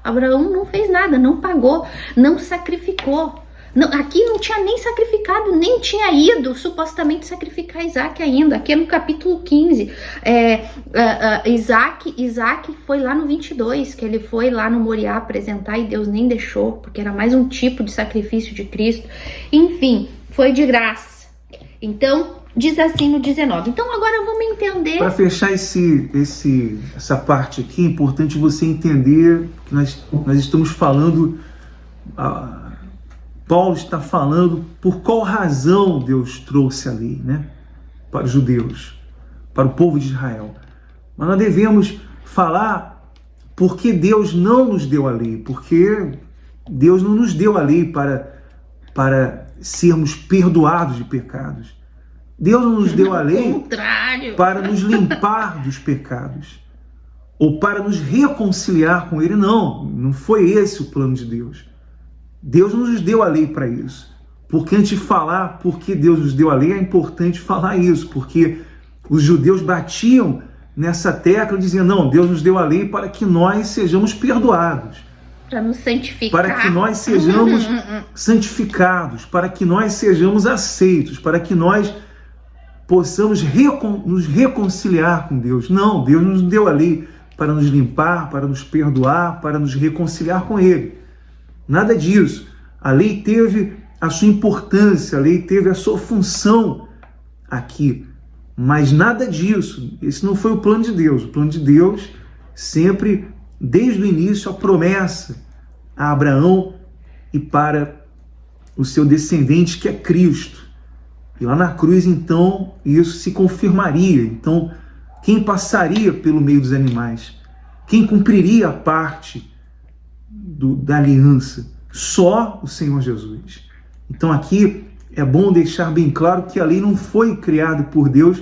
Abraão não fez nada, não pagou, não sacrificou. Não, aqui não tinha nem sacrificado, nem tinha ido supostamente sacrificar Isaac ainda. Aqui é no capítulo 15. Isaac foi lá no 22, que ele foi lá no Moriá apresentar e Deus nem deixou, porque era mais um tipo de sacrifício de Cristo. Enfim, foi de graça. Então, diz assim no 19. Então, agora vamos entender... Para fechar essa parte aqui, é importante você entender que nós estamos falando... Paulo está falando por qual razão Deus trouxe a lei, né? Para os judeus, para o povo de Israel. Mas nós devemos falar porque Deus não nos deu a lei, porque Deus não nos deu a lei para sermos perdoados de pecados. Deus não nos deu a lei para nos limpar dos pecados ou para nos reconciliar com Ele. Não foi esse o plano de Deus. Deus não nos deu a lei para isso. Porque antes de falar porque Deus nos deu a lei, é importante falar isso, porque os judeus batiam nessa tecla dizendo, não, Deus nos deu a lei para que nós sejamos perdoados. Para nos santificar. Para que nós sejamos santificados, para que nós sejamos aceitos, para que nós possamos nos reconciliar com Deus. Não, Deus nos deu a lei para nos limpar, para nos perdoar, para nos reconciliar com Ele. Nada disso. A lei teve a sua importância, a lei teve a sua função aqui, mas nada disso. Esse não foi o plano de Deus. O plano de Deus sempre... Desde o início, a promessa a Abraão e para o seu descendente, que é Cristo. E lá na cruz, então, isso se confirmaria. Então, quem passaria pelo meio dos animais? Quem cumpriria a parte da aliança? Só o Senhor Jesus. Então, aqui é bom deixar bem claro que a lei não foi criada por Deus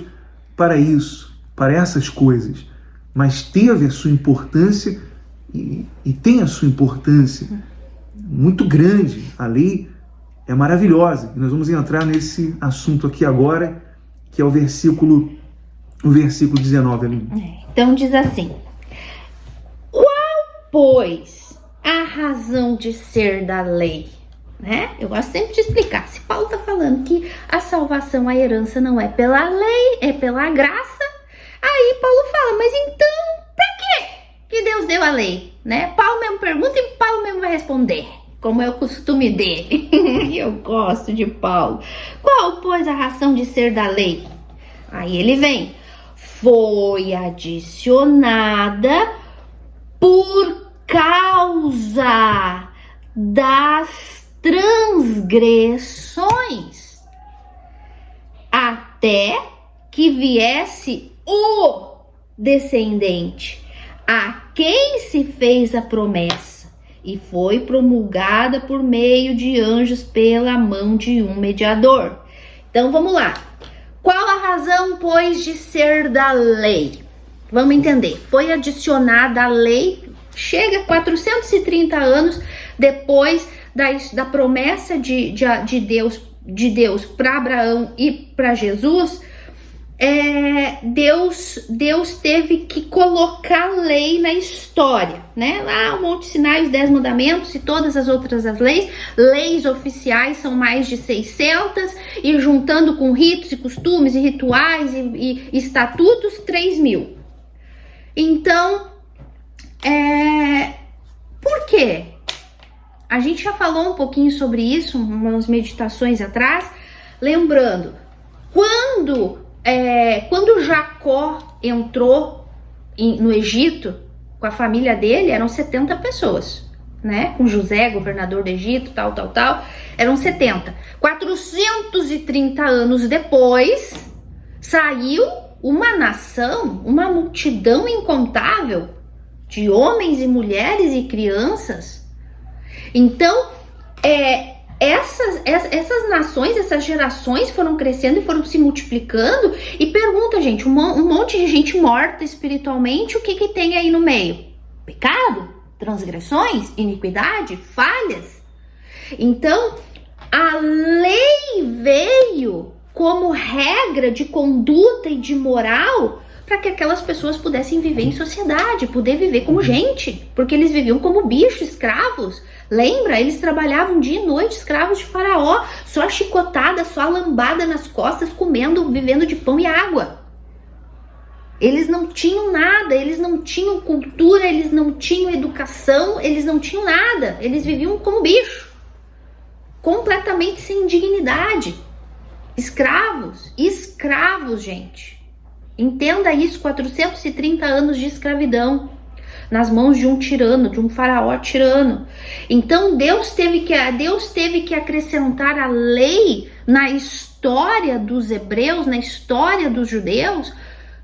para isso, para essas coisas. Mas teve a sua importância e tem a sua importância muito grande. A lei é maravilhosa. E nós vamos entrar nesse assunto aqui agora, que é o versículo 19 ali. Então diz assim: qual, pois, a razão de ser da lei? Né? Eu gosto sempre de explicar. Se Paulo está falando que a salvação, a herança não é pela lei, é pela graça, aí Paulo fala, mas então, pra quê que Deus deu a lei? Né? Paulo mesmo pergunta e Paulo mesmo vai responder, como é o costume dele. Eu gosto de Paulo. Qual, pois, a razão de ser da lei? Aí ele vem, foi adicionada por causa das transgressões, até que viesse o descendente, a quem se fez a promessa, e foi promulgada por meio de anjos pela mão de um mediador. Então vamos lá. Qual a razão, pois, de ser da lei? Vamos entender. Foi adicionada a lei, chega 430 anos depois da promessa de Deus para Abraão e para Jesus. Deus teve que colocar lei na história, né? Lá o Monte Sinai, os 10 mandamentos e todas as outras leis oficiais são mais de 600 e juntando com ritos e costumes e rituais e estatutos, 3.000. Então, por quê? A gente já falou um pouquinho sobre isso, umas meditações atrás, lembrando, quando Jacó entrou no Egito, com a família dele, eram 70 pessoas, né? Com José, governador do Egito, tal, eram 70. 430 anos depois, saiu uma nação, uma multidão incontável de homens e mulheres e crianças. Então, essas nações, essas gerações foram crescendo e foram se multiplicando. E pergunta, gente, um monte de gente morta espiritualmente, o que tem aí no meio? Pecado? Transgressões? Iniquidade? Falhas? Então, a lei veio como regra de conduta e de moral para que aquelas pessoas pudessem viver em sociedade, poder viver como gente, porque eles viviam como bichos, escravos. Lembra? Eles trabalhavam dia e noite, escravos de Faraó, só chicotada, só lambada nas costas, comendo, vivendo de pão e água. Eles não tinham nada, eles não tinham cultura, eles não tinham educação, eles não tinham nada. Eles viviam como bicho, completamente sem dignidade. Escravos, gente. Entenda isso, 430 anos de escravidão nas mãos de um tirano, de um faraó tirano. Então Deus teve que acrescentar a lei na história dos hebreus, na história dos judeus,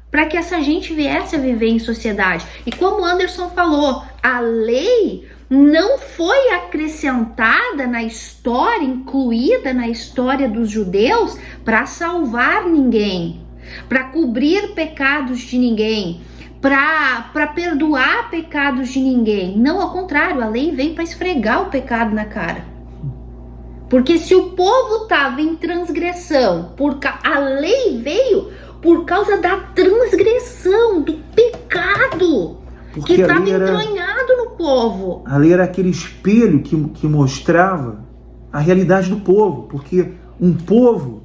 para que essa gente viesse a viver em sociedade. E como Anderson falou, a lei não foi acrescentada na história, incluída na história dos judeus para salvar ninguém, para cobrir pecados de ninguém, para perdoar pecados de ninguém. Não, ao contrário, a lei veio para esfregar o pecado na cara. Porque se o povo estava em transgressão, a lei veio por causa da transgressão, do pecado, porque que estava entranhado no povo. A lei era aquele espelho que mostrava a realidade do povo, porque um povo,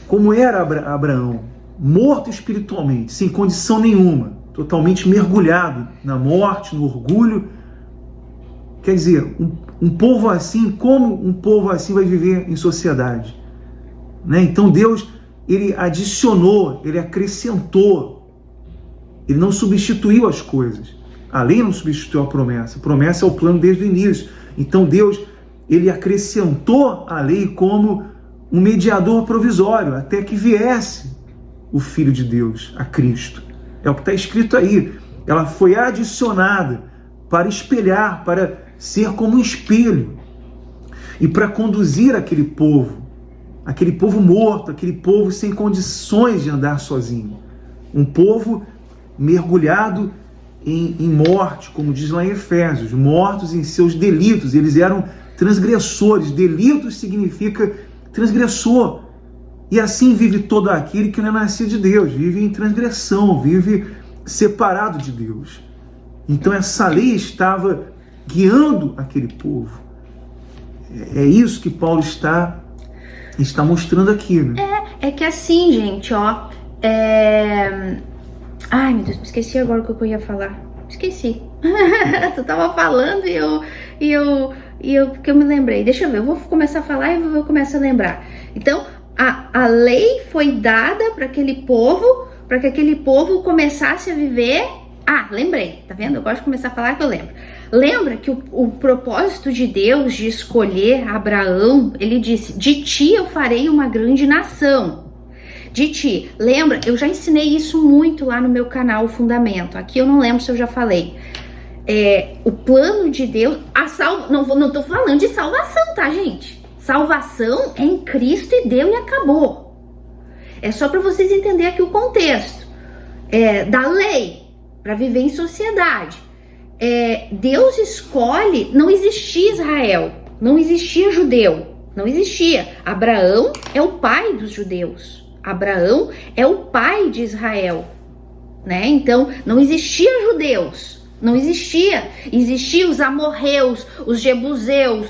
como era Abraão, morto espiritualmente, sem condição nenhuma, totalmente mergulhado na morte, no orgulho. Quer dizer, um povo assim, como um povo assim vai viver em sociedade? Né? Então Deus, ele adicionou, ele acrescentou, ele não substituiu as coisas. A lei não substituiu a promessa é o plano desde o início. Então Deus, ele acrescentou a lei como um mediador provisório, até que viesse o Filho de Deus, a Cristo. É o que está escrito aí. Ela foi adicionada para espelhar, para ser como um espelho e para conduzir aquele povo morto, aquele povo sem condições de andar sozinho. Um povo mergulhado em morte, como diz lá em Efésios, mortos em seus delitos. Eles eram transgressores. Delitos significa transgressor. E assim vive todo aquele que não é nascido de Deus, vive em transgressão, vive separado de Deus. Então essa lei estava guiando aquele povo. É isso que Paulo está mostrando aqui, né? É que assim, gente, ó. Ai, meu Deus, me esqueci agora o que eu ia falar. Esqueci. Tu tava falando porque eu me lembrei. Deixa eu ver, eu vou começar a falar e eu começo a lembrar. Então, a lei foi dada para aquele povo, para que aquele povo começasse a viver. Lembrei, tá vendo? Eu gosto de começar a falar que eu lembro. Lembra que o propósito de Deus de escolher Abraão, ele disse: de ti eu farei uma grande nação. De ti. Lembra? Eu já ensinei isso muito lá no meu canal, o Fundamento. Aqui eu não lembro se eu já falei. O plano de Deus, não tô falando de salvação, tá, gente? Salvação é em Cristo e deu e acabou. É só para vocês entenderem aqui o contexto da lei para viver em sociedade. Deus escolhe, não existia Israel, não existia judeu, não existia. Abraão é o pai dos judeus. Abraão é o pai de Israel, né? Então não existia judeus, não existia. Existiam os amorreus, os jebuseus,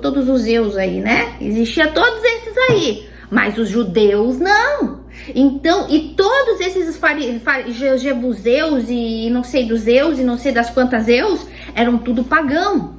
todos os zeus aí, né? Existia todos esses aí, mas os judeus não. Então, e todos esses jebuseus e não sei dos zeus e não sei das quantas zeus eram tudo pagão.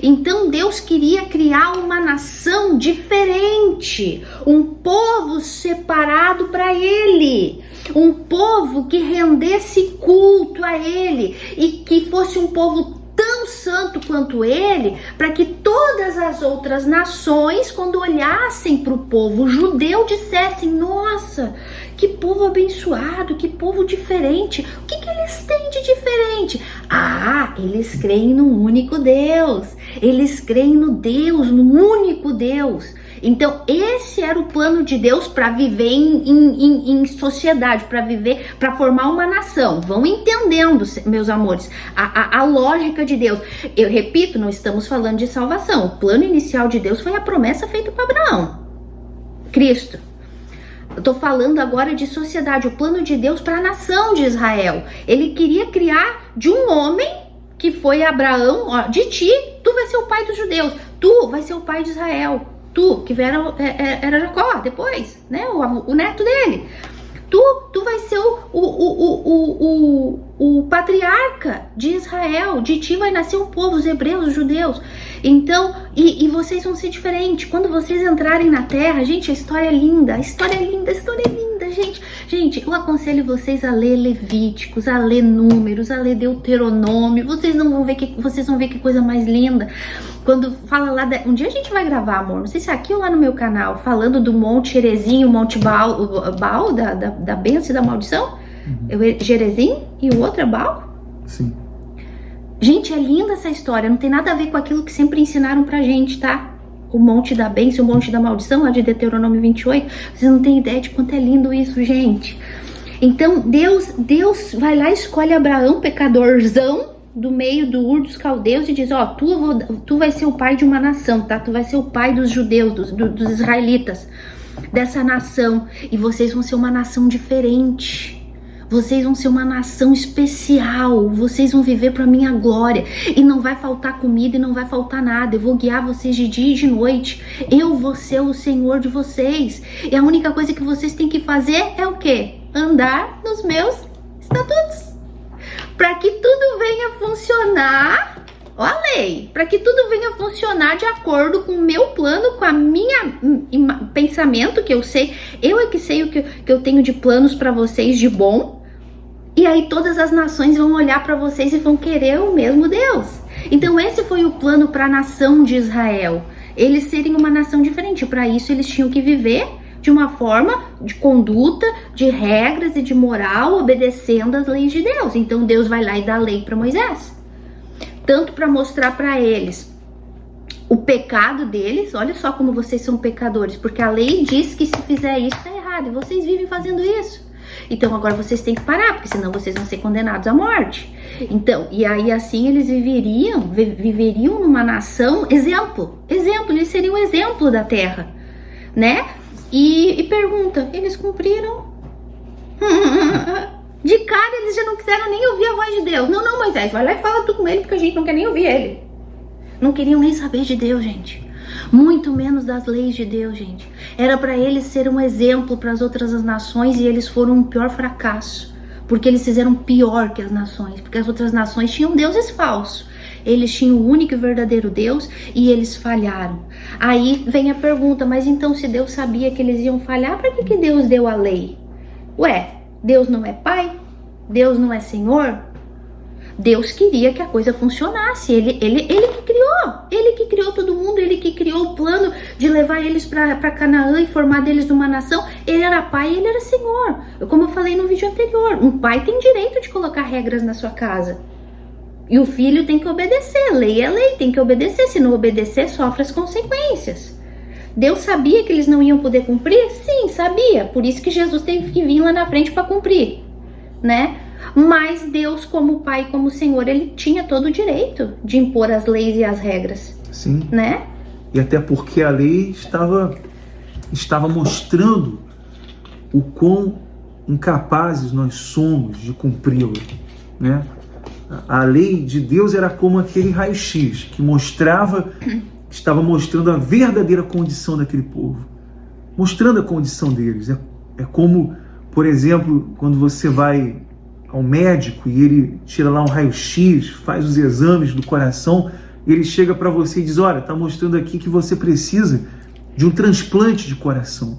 Então Deus queria criar uma nação diferente, um povo separado para ele, um povo que rendesse culto a ele e que fosse um povo tão santo quanto ele, para que todas as outras nações, quando olhassem para o povo judeu, dissessem: nossa, que povo abençoado, que povo diferente. O que eles têm de diferente? Ah, eles creem no único Deus. Eles creem no Deus, no único Deus. Então esse era o plano de Deus para viver em sociedade, para viver, para formar uma nação. Vão entendendo, meus amores, a lógica de Deus. Eu repito, não estamos falando de salvação. O plano inicial de Deus foi a promessa feita para Abraão, Cristo. Eu tô falando agora de sociedade, o plano de Deus para a nação de Israel. Ele queria criar de um homem que foi Abraão, ó, de ti, tu vai ser o pai dos judeus, tu vai ser o pai de Israel. Tu, que era Jacó depois, né? O neto dele. Tu vai ser o patriarca de Israel. De ti vai nascer um povo, os hebreus, os judeus. Então, e vocês vão ser diferentes. Quando vocês entrarem na terra, gente, a história é linda. A história é linda, gente. Gente, eu aconselho vocês a ler Levíticos, a ler Números, a ler Deuteronômio. Vocês vão ver que coisa mais linda. Quando fala lá, um dia a gente vai gravar, amor, não sei se é aqui ou lá no meu canal, falando do Monte Herezim, o Monte Baal, da bênção e da maldição. Gerezim e o outro é Baal? Sim. Gente, é linda essa história, não tem nada a ver com aquilo que sempre ensinaram pra gente, tá? O Monte da Bênção, o Monte da Maldição, lá de Deuteronômio 28, vocês não têm ideia de quanto é lindo isso, gente. Então, Deus vai lá e escolhe Abraão, pecadorzão, do meio do Ur dos Caldeus, e diz: ó, tu vai ser o pai de uma nação, tá? Tu vai ser o pai dos judeus, dos israelitas, dessa nação, e vocês vão ser uma nação diferente. Vocês vão ser uma nação especial, vocês vão viver para minha glória, e não vai faltar comida e não vai faltar nada. Eu vou guiar vocês de dia e de noite. Eu vou ser o Senhor de vocês. E a única coisa que vocês têm que fazer é o quê? Andar nos meus estatutos. Para que tudo venha funcionar, ó a lei, para que tudo venha funcionar de acordo com o meu plano, com a minha pensamento, que eu sei, eu é que sei o que eu tenho de planos para vocês de bom. E aí todas as nações vão olhar para vocês e vão querer o mesmo Deus. Então esse foi o plano para a nação de Israel. Eles serem uma nação diferente. Para isso eles tinham que viver de uma forma de conduta, de regras e de moral, obedecendo as leis de Deus. Então Deus vai lá e dá a lei para Moisés. Tanto para mostrar para eles o pecado deles. Olha só como vocês são pecadores. Porque a lei diz que se fizer isso tá errado. E vocês vivem fazendo isso. Então agora vocês têm que parar, porque senão vocês vão ser condenados à morte. Então, e aí assim eles viveriam numa nação, exemplo, eles seriam um exemplo da terra, né? E pergunta, eles cumpriram? De cara eles já não quiseram nem ouvir a voz de Deus. Não, Moisés, vai lá e fala tu com ele, porque a gente não quer nem ouvir ele. Não queriam nem saber de Deus, gente. Muito menos das leis de Deus, gente. Era para eles ser um exemplo para as outras nações, e eles foram um pior fracasso. Porque eles fizeram pior que as nações. Porque as outras nações tinham deuses falsos. Eles tinham o único e verdadeiro Deus, e eles falharam. Aí vem a pergunta, mas então se Deus sabia que eles iam falhar, para que Deus deu a lei? Ué, Deus não é pai? Deus não é Senhor? Deus queria que a coisa funcionasse. Ele que criou todo mundo, ele que criou o plano de levar eles para Canaã e formar deles uma nação. Ele era pai e ele era Senhor. Como eu falei no vídeo anterior, um pai tem direito de colocar regras na sua casa. E o filho tem que obedecer. Lei é lei, tem que obedecer. Se não obedecer, sofre as consequências. Deus sabia que eles não iam poder cumprir? Sim, sabia. Por isso que Jesus teve que vir lá na frente para cumprir, né? Mas Deus, como Pai, como Senhor, ele tinha todo o direito de impor as leis e as regras. Sim. Né? E até porque a lei estava mostrando o quão incapazes nós somos de cumpri-la, né? A lei de Deus era como aquele raio-x que estava mostrando a verdadeira condição daquele povo, mostrando a condição deles. É como, por exemplo, quando você vai ao médico e ele tira lá um raio-x, faz os exames do coração, ele chega para você e diz: olha, está mostrando aqui que você precisa de um transplante de coração.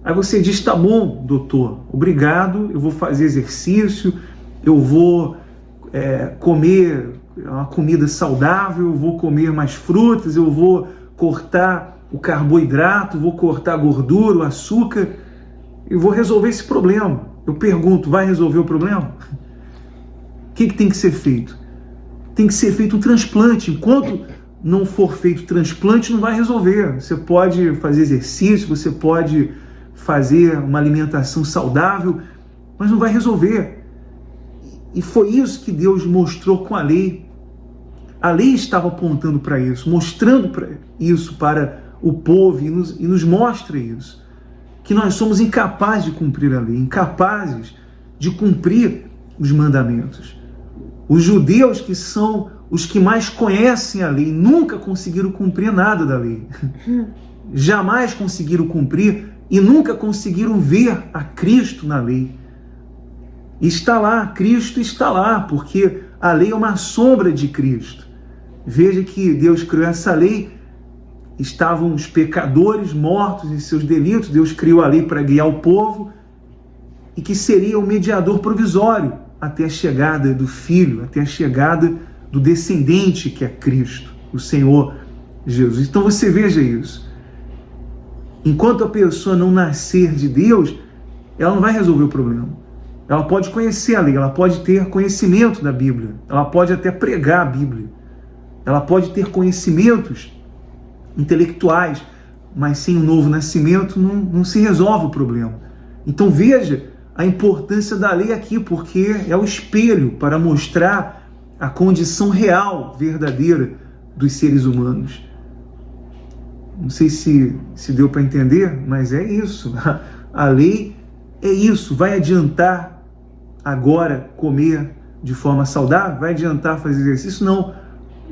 Aí você diz: tá bom, doutor, obrigado, eu vou fazer exercício, eu vou comer uma comida saudável, eu vou comer mais frutas, eu vou cortar o carboidrato, vou cortar a gordura, o açúcar, e vou resolver esse problema. Eu pergunto: vai resolver o problema? O que tem que ser feito? Tem que ser feito um transplante. Enquanto não for feito o transplante, não vai resolver. Você pode fazer exercício, você pode fazer uma alimentação saudável, mas não vai resolver. E foi isso que Deus mostrou com a lei. A lei estava apontando para isso, mostrando isso para o povo, e nos mostra isso, que nós somos incapazes de cumprir a lei, incapazes de cumprir os mandamentos. Os judeus, que são os que mais conhecem a lei, nunca conseguiram cumprir nada da lei. Jamais conseguiram cumprir e nunca conseguiram ver a Cristo na lei. Está lá, Cristo está lá, porque a lei é uma sombra de Cristo. Veja que Deus criou essa lei, estavam os pecadores mortos em seus delitos, Deus criou a lei para guiar o povo, e que seria o mediador provisório até a chegada do Filho, até a chegada do descendente que é Cristo, o Senhor Jesus. Então você veja isso. Enquanto a pessoa não nascer de Deus, ela não vai resolver o problema. Ela pode conhecer a lei, ela pode ter conhecimento da Bíblia, ela pode até pregar a Bíblia, ela pode ter conhecimentos intelectuais, mas sem um novo nascimento não se resolve o problema. Então veja a importância da lei aqui, porque é o espelho para mostrar a condição real, verdadeira dos seres humanos. Não sei se deu para entender, mas é isso. A lei é isso. Vai adiantar agora comer de forma saudável? Vai adiantar fazer exercício? Não.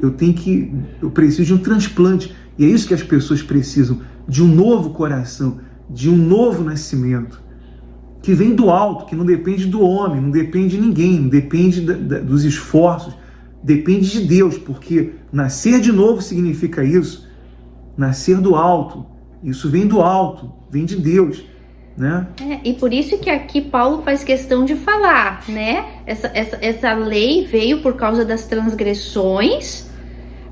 Eu preciso de um transplante. E é isso que as pessoas precisam, de um novo coração, de um novo nascimento, que vem do alto, que não depende do homem, não depende de ninguém, não depende dos esforços, depende de Deus, porque nascer de novo significa isso, nascer do alto. Isso vem do alto, vem de Deus, né? E por isso que aqui Paulo faz questão de falar, né? Essa lei veio por causa das transgressões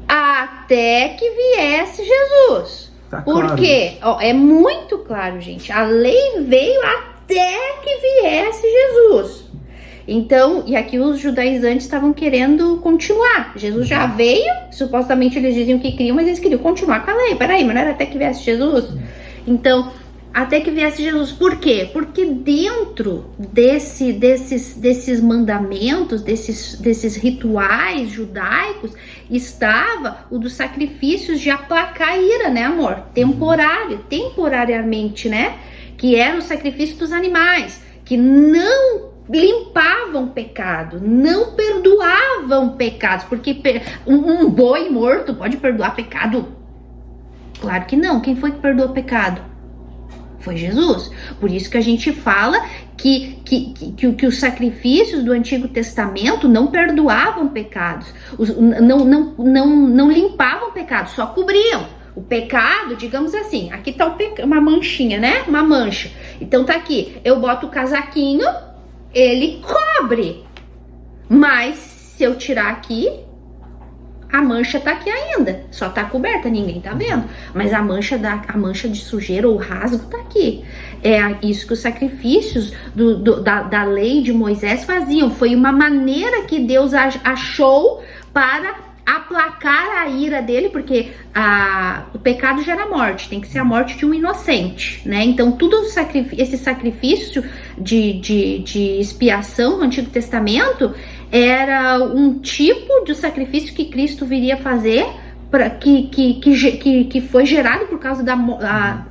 até que viesse Jesus. Tá Por claro. quê? É muito claro, gente. A lei veio até que viesse Jesus. Então, e aqui os judaizantes estavam querendo continuar. Jesus já veio, supostamente eles diziam que queriam, mas eles queriam continuar com a lei. Peraí, mas não era até que viesse Jesus? Então, até que viesse Jesus. Por quê? Porque dentro desses mandamentos, desses rituais judaicos, estava o dos sacrifícios de aplacar a ira, né, amor? Temporariamente, né? Que era o sacrifício dos animais, que não limpavam pecado, não perdoavam pecados, porque um boi morto pode perdoar pecado? Claro que não. Quem foi que perdoou pecado? Foi Jesus. Por isso que a gente fala que os sacrifícios do Antigo Testamento não perdoavam pecados, não limpavam pecados, só cobriam o pecado, digamos assim. Aqui tá uma manchinha, né? Uma mancha. Então tá aqui, eu boto o casaquinho, ele cobre. Mas se eu tirar aqui, a mancha tá aqui ainda, só tá coberta, ninguém tá vendo, mas a mancha de sujeira ou rasgo tá aqui. É isso que os sacrifícios da lei de Moisés faziam. Foi uma maneira que Deus achou para aplacar a ira dele, porque o pecado gera morte, tem que ser a morte de um inocente, né? Então tudo esse sacrifício de expiação no Antigo Testamento era um tipo de sacrifício que Cristo viria fazer que foi gerado por causa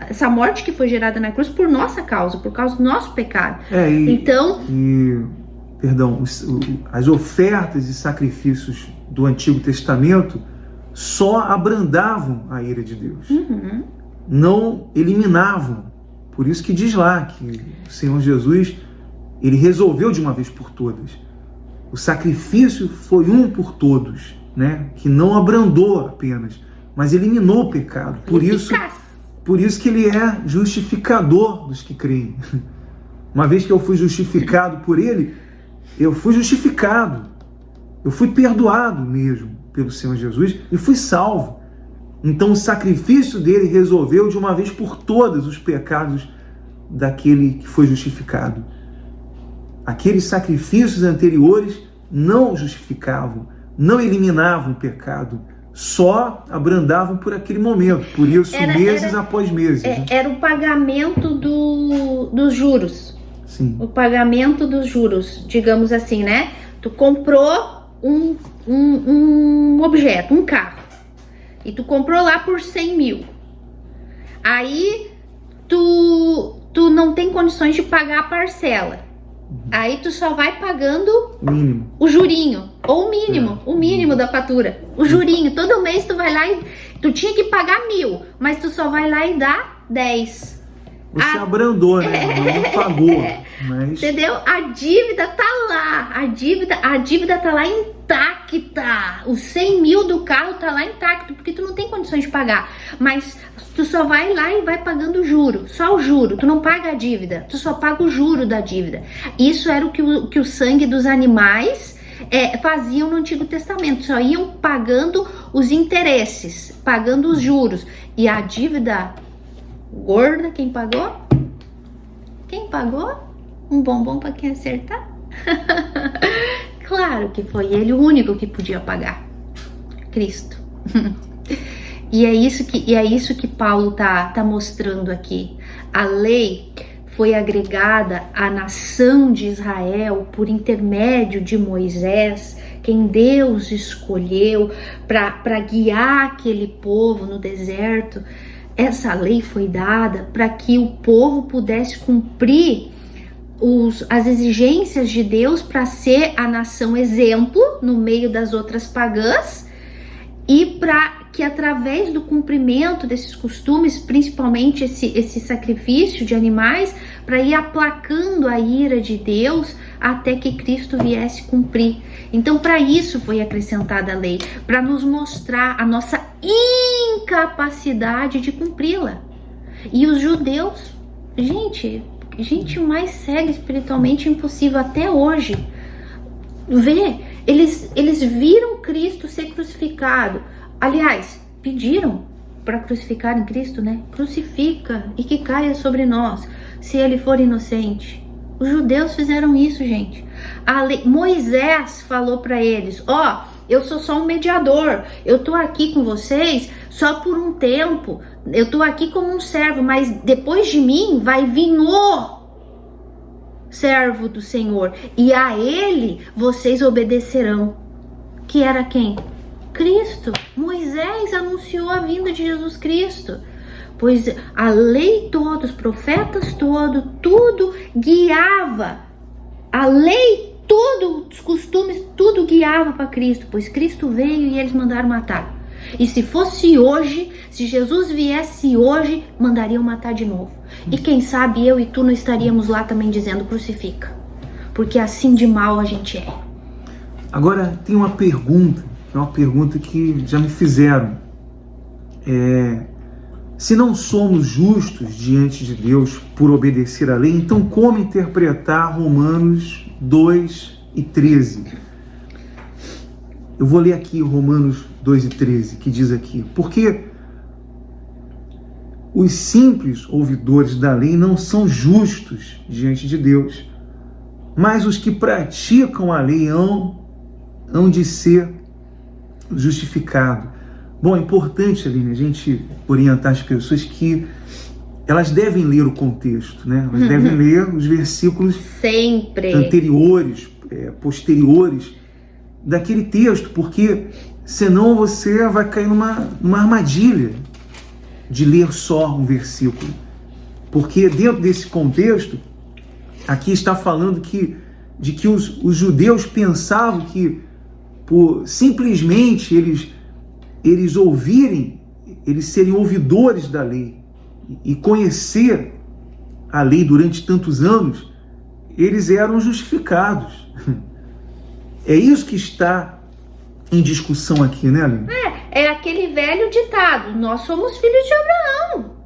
essa morte que foi gerada na cruz por nossa causa, por causa do nosso pecado. As ofertas e sacrifícios do Antigo Testamento só abrandavam a ira de Deus, não eliminavam. Por isso que diz lá que o Senhor Jesus, ele resolveu de uma vez por todas. O sacrifício foi um por todos, né? Que não abrandou apenas, mas eliminou o pecado. Por isso que ele é justificador dos que creem. Uma vez que eu fui justificado por ele, eu fui justificado. Eu fui perdoado mesmo pelo Senhor Jesus e fui salvo. Então o sacrifício dele resolveu de uma vez por todas os pecados daquele que foi justificado. Aqueles sacrifícios anteriores não justificavam, não eliminavam o pecado, só abrandavam por aquele momento. Por isso, meses após meses. Era o pagamento dos juros. Sim. O pagamento dos juros, digamos assim, né? Tu comprou um objeto, um carro, e tu comprou lá por 100 mil. Aí tu não tem condições de pagar a parcela. Aí tu só vai pagando o jurinho, ou o mínimo da fatura. O jurinho, todo mês tu vai lá e tu tinha que pagar 1.000, mas tu só vai lá e dá 10. Você abrandou, né? Não pagou. Mas... Entendeu? A dívida tá lá. A dívida tá lá intacta. Os 100 mil do carro tá lá intacto, porque tu não tem condições de pagar. Mas tu só vai lá e vai pagando o juro. Só o juro. Tu não paga a dívida. Tu só paga o juro da dívida. Isso era o que o sangue dos animais faziam no Antigo Testamento. Só iam pagando os interesses, pagando os juros. E a dívida gorda, quem pagou? Quem pagou? Um bombom para quem acertar? Claro que foi ele o único que podia pagar. Cristo. E é isso que Paulo tá mostrando aqui. A lei foi agregada à nação de Israel por intermédio de Moisés, quem Deus escolheu para guiar aquele povo no deserto. Essa lei foi dada para que o povo pudesse cumprir as exigências de Deus para ser a nação exemplo no meio das outras pagãs, e para que através do cumprimento desses costumes, principalmente esse sacrifício de animais, para ir aplacando a ira de Deus até que Cristo viesse cumprir. Então, para isso foi acrescentada a lei, para nos mostrar a nossa incapacidade de cumpri-la. E os judeus, gente mais cega espiritualmente impossível até hoje. Eles viram Cristo ser crucificado. Aliás, pediram para crucificar em Cristo, né? Crucifica e que caia sobre nós, se ele for inocente. Os judeus fizeram isso, gente. Moisés falou para eles: eu sou só um mediador, eu tô aqui com vocês só por um tempo, eu tô aqui como um servo, mas depois de mim vai vir o servo do Senhor, e a ele vocês obedecerão. Que era quem? Cristo. Moisés anunciou a vinda de Jesus Cristo, pois a lei toda, os profetas todos, tudo guiava, a lei, tudo, os costumes, tudo guiava para Cristo, pois Cristo veio e eles mandaram matar. E se fosse hoje, se Jesus viesse hoje, mandariam matar de novo. E quem sabe eu e tu não estaríamos lá também dizendo crucifica, porque assim de mal a gente é. Agora tem uma pergunta que já me fizeram. Se não somos justos diante de Deus por obedecer à lei, então como interpretar Romanos 2:13? Eu vou ler aqui Romanos 2:13, que diz aqui: porque os simples ouvidores da lei não são justos diante de Deus, mas os que praticam a lei hão de ser justificados. Bom, é importante, Aline, a gente orientar as pessoas que elas devem ler o contexto, né? Elas devem ler os versículos sempre anteriores, posteriores, daquele texto, porque senão você vai cair numa armadilha de ler só um versículo. Porque dentro desse contexto, aqui está falando de que os judeus pensavam que por simplesmente eles ouvirem, eles serem ouvidores da lei e conhecer a lei durante tantos anos, eles eram justificados. É isso que está em discussão aqui, né, Aline? É aquele velho ditado: nós somos filhos de Abraão.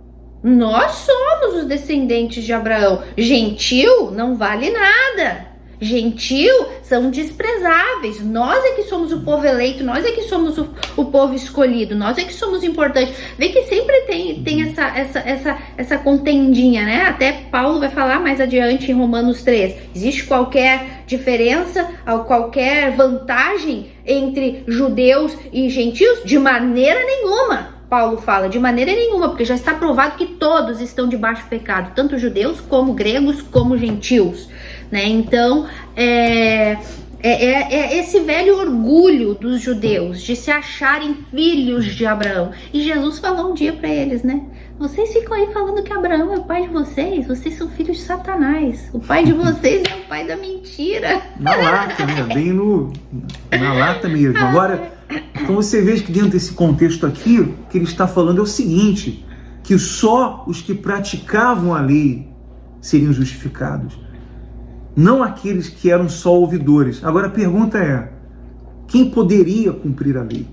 Nós somos os descendentes de Abraão. Gentil não vale nada. Gentil são desprezáveis. Nós é que somos o povo eleito, nós é que somos o povo escolhido, nós é que somos importantes. Vê que sempre tem essa contendinha, né? Até Paulo vai falar mais adiante em Romanos 3. Existe qualquer diferença, qualquer vantagem entre judeus e gentios? De maneira nenhuma. Paulo fala, de maneira nenhuma, porque já está provado que todos estão debaixo do pecado, tanto judeus como gregos como gentios, né? Então, esse velho orgulho dos judeus de se acharem filhos de Abraão. E Jesus falou um dia para eles, né? Vocês ficam aí falando que Abraão é o pai de vocês são filhos de Satanás. O pai de vocês é o pai da mentira. Na lata, né? Bem na lata mesmo. Agora, então você veja que dentro desse contexto aqui, o que ele está falando é o seguinte, que só os que praticavam a lei seriam justificados, não aqueles que eram só ouvidores. Agora a pergunta é, quem poderia cumprir a lei?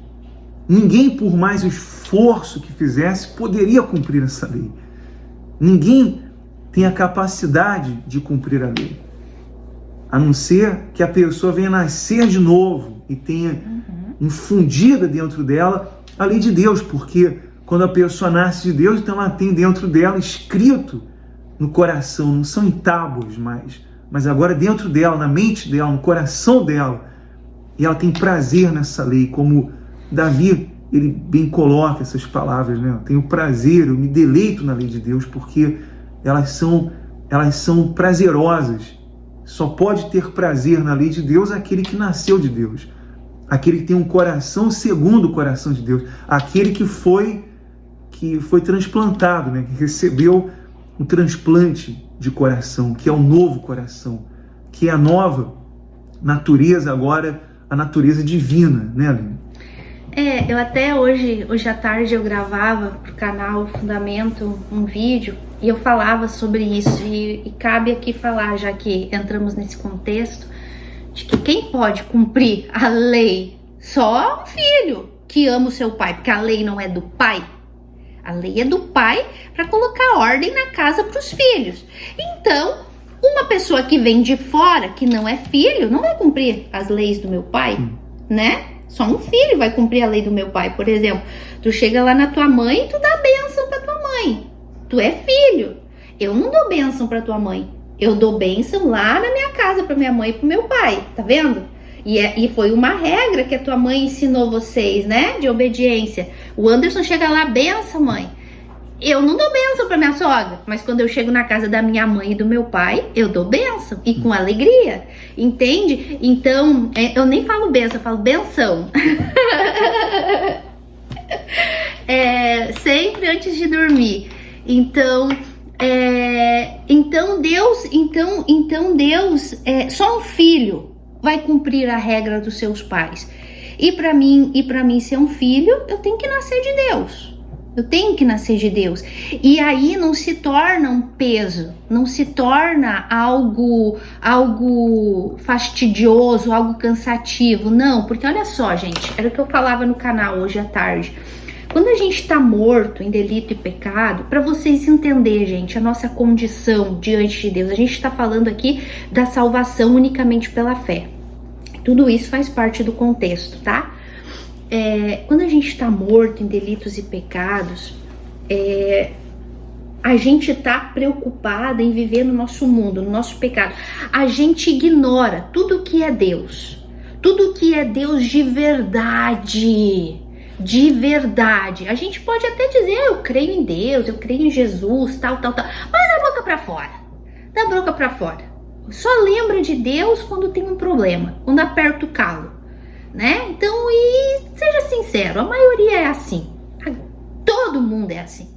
Ninguém, por mais esforço que fizesse, poderia cumprir essa lei. Ninguém tem a capacidade de cumprir a lei, a não ser que a pessoa venha nascer de novo e tenha infundida dentro dela a lei de Deus, porque quando a pessoa nasce de Deus, então ela tem dentro dela escrito no coração, não são em tábuas mais, mas agora dentro dela, na mente dela, no coração dela, e ela tem prazer nessa lei, como Davi, ele bem coloca essas palavras, né? Eu tenho prazer, eu me deleito na lei de Deus, porque elas são prazerosas. Só pode ter prazer na lei de Deus aquele que nasceu de Deus, aquele que tem um coração segundo o coração de Deus, aquele que foi transplantado, né? Que recebeu um transplante de coração, que é o novo coração, que é a nova natureza agora, a natureza divina, né, Aline? Eu até hoje à tarde eu gravava pro canal Fundamento um vídeo e eu falava sobre isso e cabe aqui falar, já que entramos nesse contexto, de que quem pode cumprir a lei? Só um filho que ama o seu pai, porque a lei não é do pai. A lei é do pai para colocar ordem na casa para os filhos. Então, uma pessoa que vem de fora, que não é filho, não vai cumprir as leis do meu pai, né? Só um filho vai cumprir a lei do meu pai. Por exemplo, tu chega lá na tua mãe e tu dá bênção para tua mãe. Tu é filho. Eu não dou bênção para tua mãe. Eu dou bênção lá na minha casa para minha mãe e pro meu pai. Tá vendo? E foi uma regra que a tua mãe ensinou vocês, né? De obediência. O Anderson chega lá, benção, mãe. Eu não dou bênção pra minha sogra, mas quando eu chego na casa da minha mãe e do meu pai, eu dou bênção, e com alegria, entende? Então, eu nem falo bênção, eu falo benção. Sempre antes de dormir. Então Deus, só um filho vai cumprir a regra dos seus pais. E para mim ser um filho, eu tenho que nascer de Deus. Eu tenho que nascer de Deus. E aí não se torna um peso, não se torna algo fastidioso, algo cansativo. Não, porque olha só, gente, era o que eu falava no canal hoje à tarde. Quando a gente está morto em delito e pecado, para vocês entenderem, gente, a nossa condição diante de Deus, a gente está falando aqui da salvação unicamente pela fé. Tudo isso faz parte do contexto, tá? Quando a gente está morto em delitos e pecados, a gente está preocupada em viver no nosso mundo, no nosso pecado. A gente ignora tudo que é Deus, tudo que é Deus de verdade. De verdade. A gente pode até dizer, eu creio em Deus, eu creio em Jesus, tal, mas da boca pra fora. Da boca pra fora. Só lembra de Deus quando tem um problema, quando aperta o calo. né? Então, e seja sincero, a maioria é assim. Todo mundo é assim.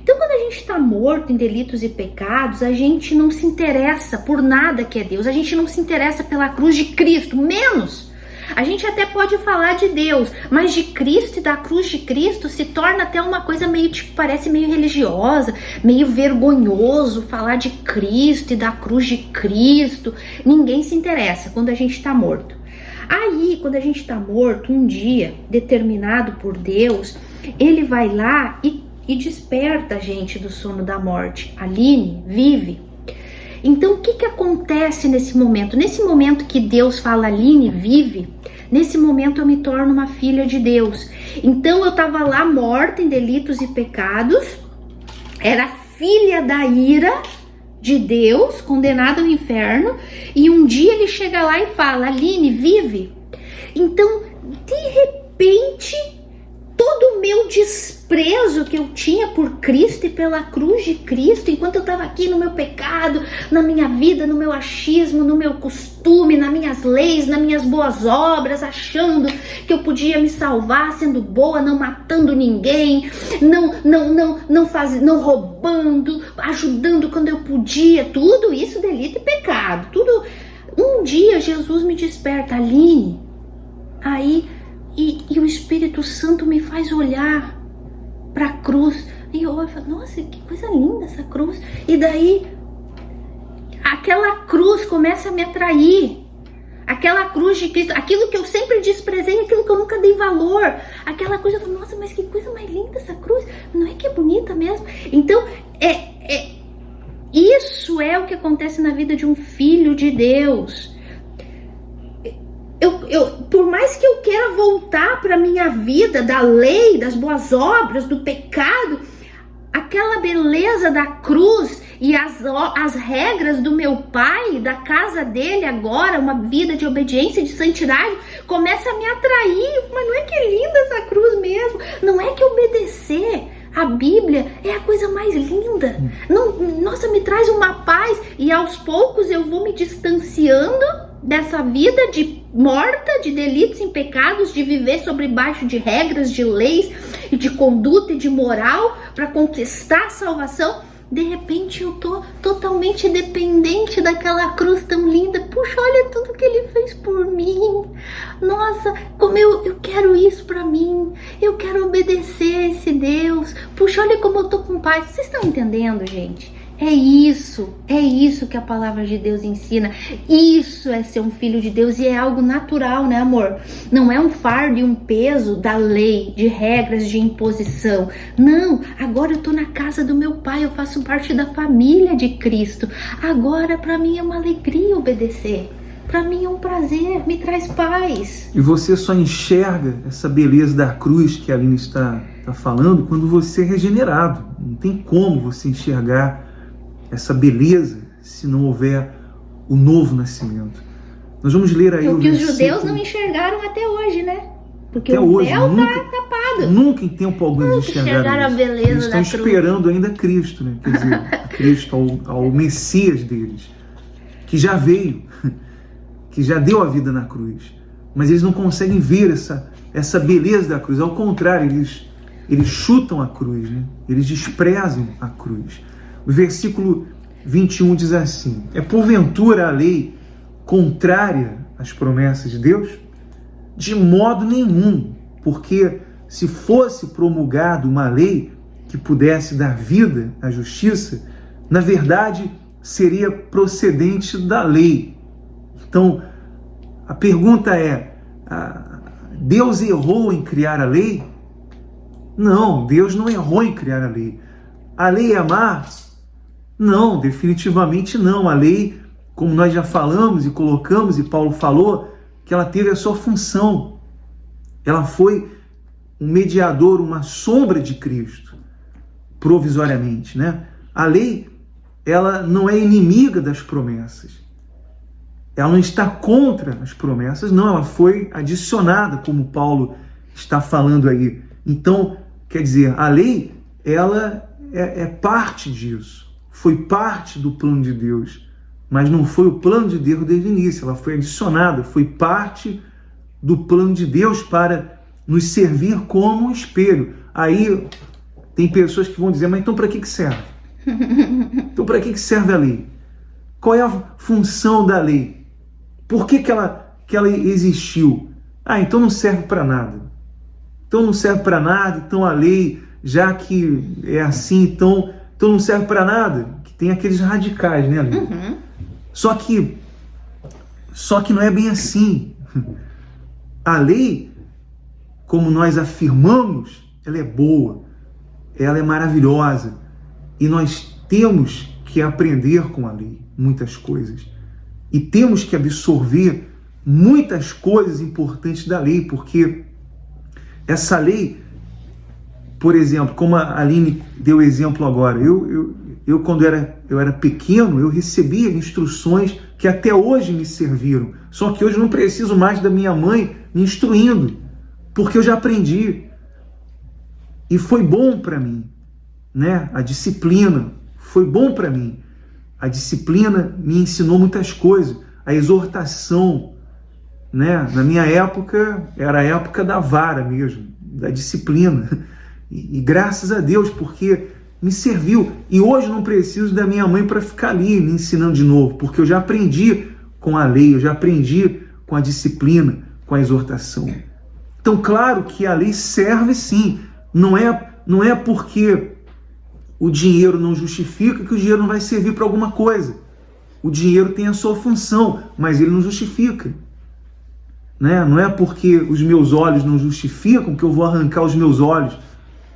Então, quando a gente está morto em delitos e pecados, a gente não se interessa por nada que é Deus. A gente não se interessa pela cruz de Cristo, menos. A gente até pode falar de Deus, mas de Cristo e da cruz de Cristo se torna até uma coisa meio, tipo, parece meio religiosa, meio vergonhoso falar de Cristo e da cruz de Cristo. Ninguém se interessa quando a gente está morto. Aí, quando a gente está morto, um dia determinado por Deus, Ele vai lá e desperta a gente do sono da morte. Aline vive. Então, o que acontece nesse momento? Nesse momento que Deus fala, Aline vive, nesse momento eu me torno uma filha de Deus. Então, eu estava lá morta em delitos e pecados, era filha da ira de Deus, condenada ao inferno, e um dia Ele chega lá e fala, Aline vive. Então, de repente, todo o meu desprezo que eu tinha por Cristo e pela cruz de Cristo, enquanto eu estava aqui no meu pecado, na minha vida, no meu achismo, no meu costume, nas minhas leis, nas minhas boas obras, achando que eu podia me salvar sendo boa, não matando ninguém, não roubando, ajudando quando eu podia, tudo isso delito e pecado, tudo. Um dia Jesus me desperta, Aline, aí E o Espírito Santo me faz olhar para a cruz. E eu olho e falo, nossa, que coisa linda essa cruz. E daí, aquela cruz começa a me atrair. Aquela cruz de Cristo, aquilo que eu sempre desprezei, aquilo que eu nunca dei valor. Aquela coisa, eu falo, nossa, mas que coisa mais linda essa cruz. Não é que é bonita mesmo? Então, isso é o que acontece na vida de um filho de Deus. Por mais que eu queira voltar para minha vida da lei, das boas obras, do pecado, aquela beleza da cruz e as regras do meu pai, da casa dele agora, uma vida de obediência, de santidade, começa a me atrair. Mas não é que é linda essa cruz mesmo? Não é que obedecer a Bíblia é a coisa mais linda? Não, nossa, me traz uma paz. E aos poucos eu vou me distanciando dessa vida de morta, de delitos e pecados, de viver sobre baixo de regras, de leis e de conduta e de moral para conquistar a salvação. De repente eu tô totalmente dependente daquela cruz tão linda. Puxa, olha tudo que Ele fez por mim. Nossa, como eu quero isso para mim. Eu quero obedecer a esse Deus. Puxa, olha como eu tô com paz. Vocês estão entendendo, gente? É isso que a palavra de Deus ensina. Isso é ser um filho de Deus e é algo natural, né, amor? Não é um fardo e um peso da lei, de regras, de imposição. Não, agora eu tô na casa do meu pai, eu faço parte da família de Cristo. Agora para mim é uma alegria obedecer. Para mim é um prazer, me traz paz. E você só enxerga essa beleza da cruz que a Aline está falando quando você é regenerado. Não tem como você enxergar essa beleza se não houver o novo nascimento. Nós vamos ler aí o que os judeus não enxergaram até hoje, né? Porque até o hoje, véu nunca, tá tapado. Nunca em tempo algum eles enxergaram a beleza. Eles estão esperando ainda Cristo, né? Quer dizer, Cristo ao Messias deles, que já veio, que já deu a vida na cruz. Mas eles não conseguem ver essa beleza da cruz. Ao contrário, eles chutam a cruz, né? Eles desprezam a cruz. O versículo 21 diz assim: é porventura a lei contrária às promessas de Deus? De modo nenhum, porque se fosse promulgada uma lei que pudesse dar vida à justiça, na verdade seria procedente da lei. Então, a pergunta é, Deus errou em criar a lei? Não, Deus não errou em criar a lei. A lei é má? Não, definitivamente não. A lei, como nós já falamos e colocamos, e Paulo falou, que ela teve a sua função. Ela foi um mediador, uma sombra de Cristo, provisoriamente, né? A lei, ela não é inimiga das promessas. Ela não está contra as promessas, não. Ela foi adicionada, como Paulo está falando aí. Então, quer dizer, a lei, ela é parte disso. Foi parte do plano de Deus, mas não foi o plano de Deus desde o início. Ela foi adicionada, foi parte do plano de Deus para nos servir como um espelho. Aí tem pessoas que vão dizer, mas então para que serve? Então para que serve a lei? Qual é a função da lei? Por que ela existiu? Ah, então não serve para nada. Então não serve para nada, então a lei, já que é assim, então não serve para nada. Que tem aqueles radicais, né, Lili? Uhum. Só que não é bem assim. A lei, como nós afirmamos, ela é boa, ela é maravilhosa. E nós temos que aprender com a lei muitas coisas. E temos que absorver muitas coisas importantes da lei, porque essa lei, por exemplo, como a Aline deu exemplo agora, eu quando eu era pequeno, eu recebia instruções que até hoje me serviram. Só que hoje eu não preciso mais da minha mãe me instruindo, porque eu já aprendi. E foi bom para mim, né? A disciplina foi bom para mim. A disciplina me ensinou muitas coisas. A exortação, né? Na minha época, era a época da vara mesmo, da disciplina. E graças a Deus, porque me serviu. E hoje não preciso da minha mãe para ficar ali me ensinando de novo, porque eu já aprendi com a lei, eu já aprendi com a disciplina, com a exortação. Então, claro que a lei serve sim. Não é porque o dinheiro não justifica que o dinheiro não vai servir para alguma coisa. O dinheiro tem a sua função, mas ele não justifica. Né? Não é porque os meus olhos não justificam que eu vou arrancar os meus olhos.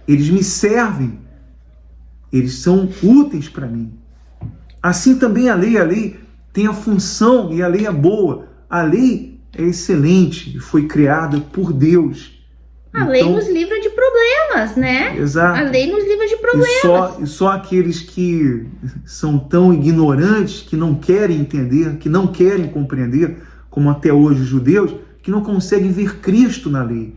Eles me servem. Eles são úteis para mim. Assim também a lei tem a função e a lei é boa. A lei é excelente e foi criada por Deus. A lei nos livra de problemas, né? Exato. A lei nos livra de problemas. E só aqueles que são tão ignorantes, que não querem entender, que não querem compreender, como até hoje os judeus, que não conseguem ver Cristo na lei,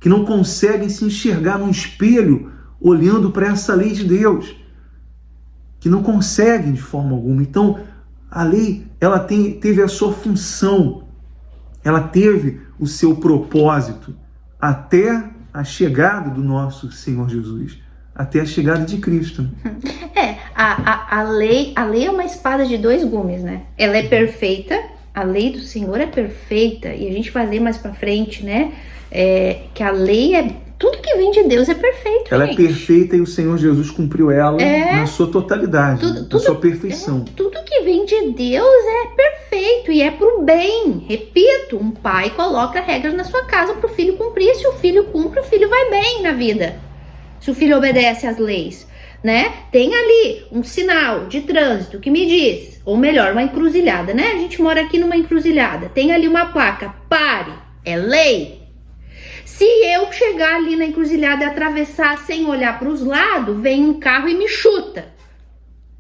que não conseguem se enxergar num espelho olhando para essa lei de Deus, que não conseguem de forma alguma. Então, a lei, ela teve a sua função, ela teve o seu propósito, até a chegada do nosso Senhor Jesus, até a chegada de Cristo. A lei é uma espada de dois gumes, né? Ela é perfeita, a lei do Senhor é perfeita, e a gente vai ler mais pra frente, né? Que a lei tudo que vem de Deus é perfeito, ela gente. É perfeita e o Senhor Jesus cumpriu ela na sua totalidade, na sua perfeição. Tudo que vem de Deus é perfeito e é pro bem. Repito, um pai coloca regras na sua casa pro filho cumprir. Se o filho cumpre, o filho vai bem na vida. Se o filho obedece às leis, né? Tem ali um sinal de trânsito que me diz, ou melhor, uma encruzilhada, né? A gente mora aqui numa encruzilhada. Tem ali uma placa, pare, é lei. Se eu chegar ali na encruzilhada e atravessar sem olhar para os lados, vem um carro e me chuta.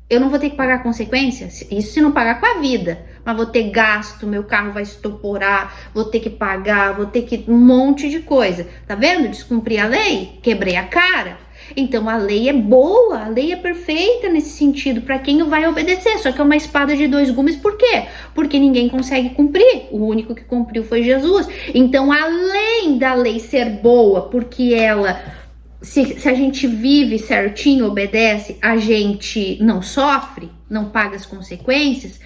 Eu não vou ter que pagar consequências? Isso se não pagar com a vida. Mas vou ter gasto, meu carro vai estoporar, vou ter que pagar, vou ter que um monte de coisa. Tá vendo? Descumpri a lei, quebrei a cara. Então a lei é boa, a lei é perfeita nesse sentido para quem vai obedecer, só que é uma espada de dois gumes. Por quê? Porque ninguém consegue cumprir, o único que cumpriu foi Jesus. Então, além da lei ser boa, porque ela, se a gente vive certinho, obedece, a gente não sofre, não paga as consequências,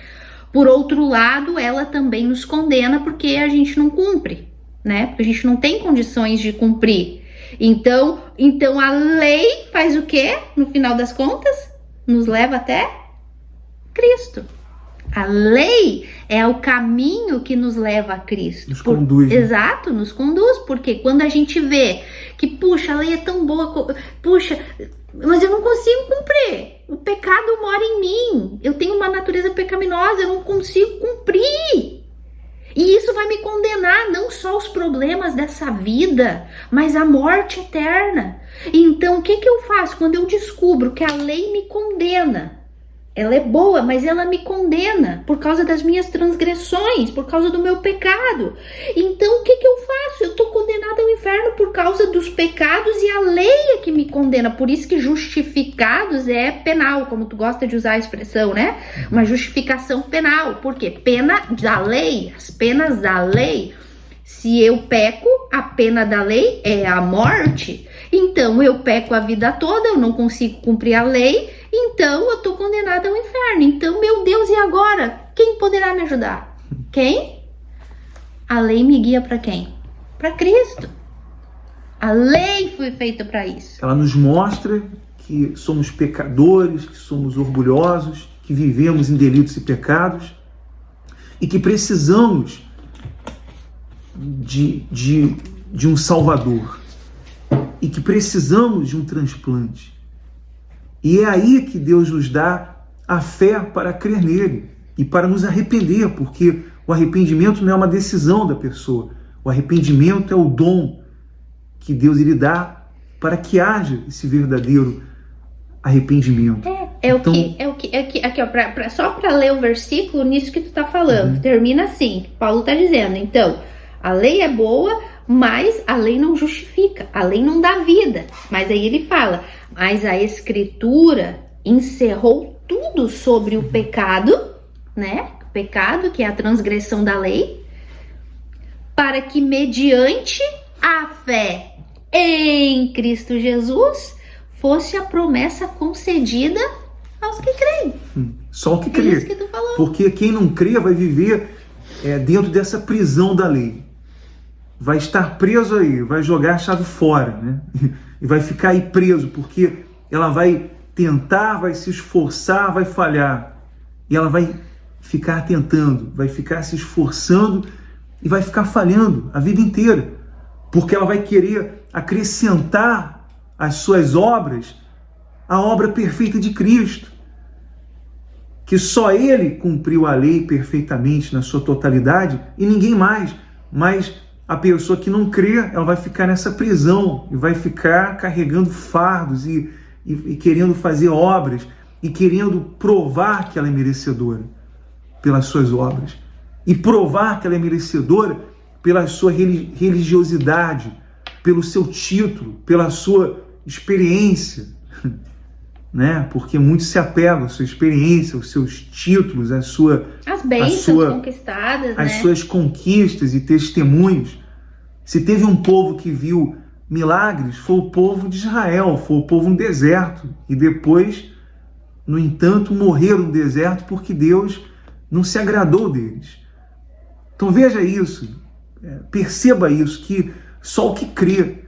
por outro lado, ela também nos condena porque a gente não cumpre, né? Porque a gente não tem condições de cumprir. Então a lei faz o quê? No final das contas, nos leva até Cristo. A lei é o caminho que nos leva a Cristo. Nos conduz. Né? Exato, nos conduz. Porque quando a gente vê que, puxa, a lei é tão boa, puxa, mas eu não consigo cumprir. O pecado mora em mim. Eu tenho uma natureza pecaminosa, eu não consigo cumprir. E isso vai me condenar não só aos problemas dessa vida, mas à morte eterna. Então, o que eu faço quando eu descubro que a lei me condena? Ela é boa, mas ela me condena por causa das minhas transgressões, por causa do meu pecado. Então, o que eu faço? Eu estou condenada ao inferno por causa dos pecados e a lei é que me condena. Por isso que justificados é penal, como tu gosta de usar a expressão, né? Uma justificação penal. Por quê? Pena da lei, as penas da lei Se eu peco, a pena da lei é a morte. Então eu peco a vida toda, eu não consigo cumprir a lei, então eu tô condenada ao inferno. Então, meu Deus, e agora? Quem poderá me ajudar? Quem? A lei me guia para quem? Para Cristo. A lei foi feita para isso. Ela nos mostra que somos pecadores, que somos orgulhosos, que vivemos em delitos e pecados e que precisamos de um Salvador e que precisamos de um transplante. E é aí que Deus nos dá a fé para crer nele e para nos arrepender, porque o arrependimento não é uma decisão da pessoa. O arrependimento é o dom que Deus lhe dá para que haja esse verdadeiro arrependimento. Aqui, ó, só para ler o versículo nisso que tu tá falando. Termina assim, Paulo tá dizendo, então, a lei é boa, mas a lei não justifica, a lei não dá vida. Mas aí ele fala, mas a Escritura encerrou tudo sobre o pecado, né? O pecado, que é a transgressão da lei, para que mediante a fé em Cristo Jesus fosse a promessa concedida aos que creem. Só o que crê. É isso que tu falou. Porque quem não crê vai viver dentro dessa prisão da lei. Vai estar preso aí, vai jogar a chave fora, né? E vai ficar aí preso, porque ela vai tentar, vai se esforçar, vai falhar. E ela vai ficar tentando, vai ficar se esforçando e vai ficar falhando a vida inteira. Porque ela vai querer acrescentar às suas obras a obra perfeita de Cristo. Que só Ele cumpriu a lei perfeitamente na sua totalidade e ninguém mais. Mas a pessoa que não crê, ela vai ficar nessa prisão e vai ficar carregando fardos e querendo fazer obras e querendo provar que ela é merecedora pelas suas obras e provar que ela é merecedora pela sua religiosidade, pelo seu título, pela sua experiência, né? Porque muitos se apegam à sua experiência, aos seus títulos, as bênçãos conquistadas, as suas conquistas e testemunhos. Se teve um povo que viu milagres, foi o povo de Israel, foi o povo no deserto. E depois, no entanto, morreram no deserto porque Deus não se agradou deles. Então veja isso, perceba isso, que só o que crê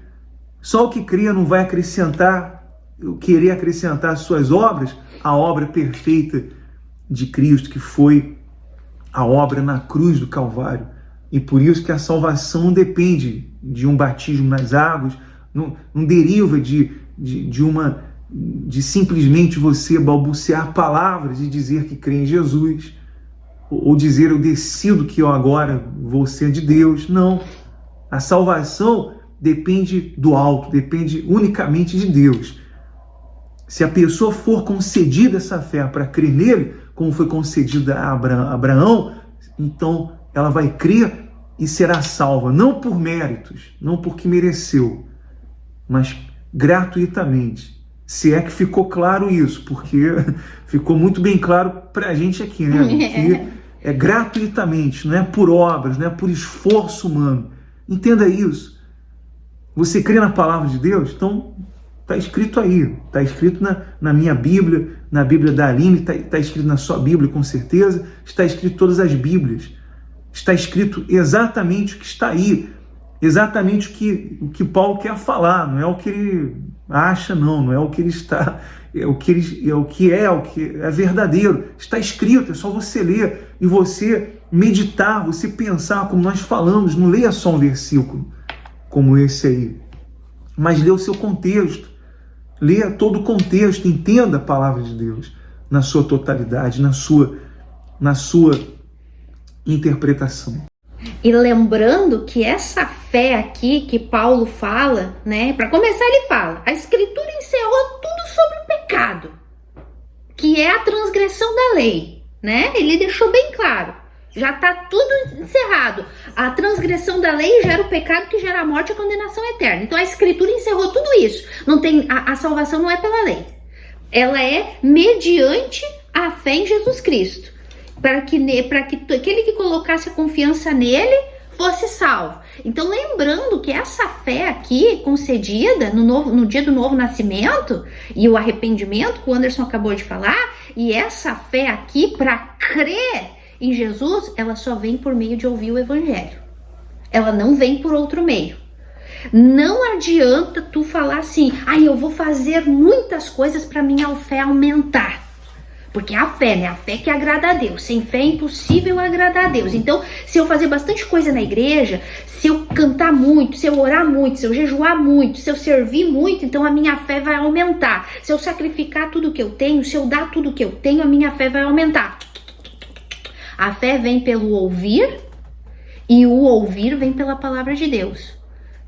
não vai querer acrescentar às suas obras a obra perfeita de Cristo, que foi a obra na cruz do Calvário. E por isso que a salvação depende de um batismo nas águas, não deriva de simplesmente você balbuciar palavras e dizer que crê em Jesus, ou dizer eu decido que eu agora vou ser de Deus. Não. A salvação depende do alto, depende unicamente de Deus. Se a pessoa for concedida essa fé para crer nele, como foi concedida a Abraão, então ela vai crer e será salva, não por méritos, não porque mereceu, mas gratuitamente. Se é que ficou claro isso, porque ficou muito bem claro para a gente aqui, né? Que é gratuitamente, não é por obras, não é por esforço humano. Entenda isso. Você crê na palavra de Deus? Então está escrito aí, está escrito na minha Bíblia, na Bíblia da Aline, está escrito na sua Bíblia com certeza, está escrito em todas as Bíblias. Está escrito exatamente o que está aí, exatamente o que Paulo quer falar, não é o que ele acha, não é o que ele está, é o que é verdadeiro. Está escrito, é só você ler e você meditar, você pensar, como nós falamos. Não leia só um versículo como esse aí, mas lê o seu contexto, leia todo o contexto, entenda a palavra de Deus na sua totalidade, na sua interpretação. E lembrando que essa fé aqui que Paulo fala, né? Para começar, ele fala: a Escritura encerrou tudo sobre o pecado, que é a transgressão da lei, né? Ele deixou bem claro. Já está tudo encerrado. A transgressão da lei gera o pecado, que gera a morte e a condenação eterna. Então a Escritura encerrou tudo isso. Não tem, a salvação não é pela lei. Ela é mediante a fé em Jesus Cristo. Para que aquele que colocasse a confiança nele fosse salvo. Então, lembrando que essa fé aqui, concedida no dia do novo nascimento, e o arrependimento que o Anderson acabou de falar, e essa fé aqui, para crer em Jesus, ela só vem por meio de ouvir o evangelho. Ela não vem por outro meio. Não adianta tu falar assim, eu vou fazer muitas coisas para minha fé aumentar. Porque a fé, né? A fé que agrada a Deus. Sem fé é impossível agradar a Deus. Então, se eu fazer bastante coisa na igreja, se eu cantar muito, se eu orar muito, se eu jejuar muito, se eu servir muito, então a minha fé vai aumentar. Se eu sacrificar tudo que eu tenho, se eu dar tudo que eu tenho, a minha fé vai aumentar. A fé vem pelo ouvir e o ouvir vem pela palavra de Deus.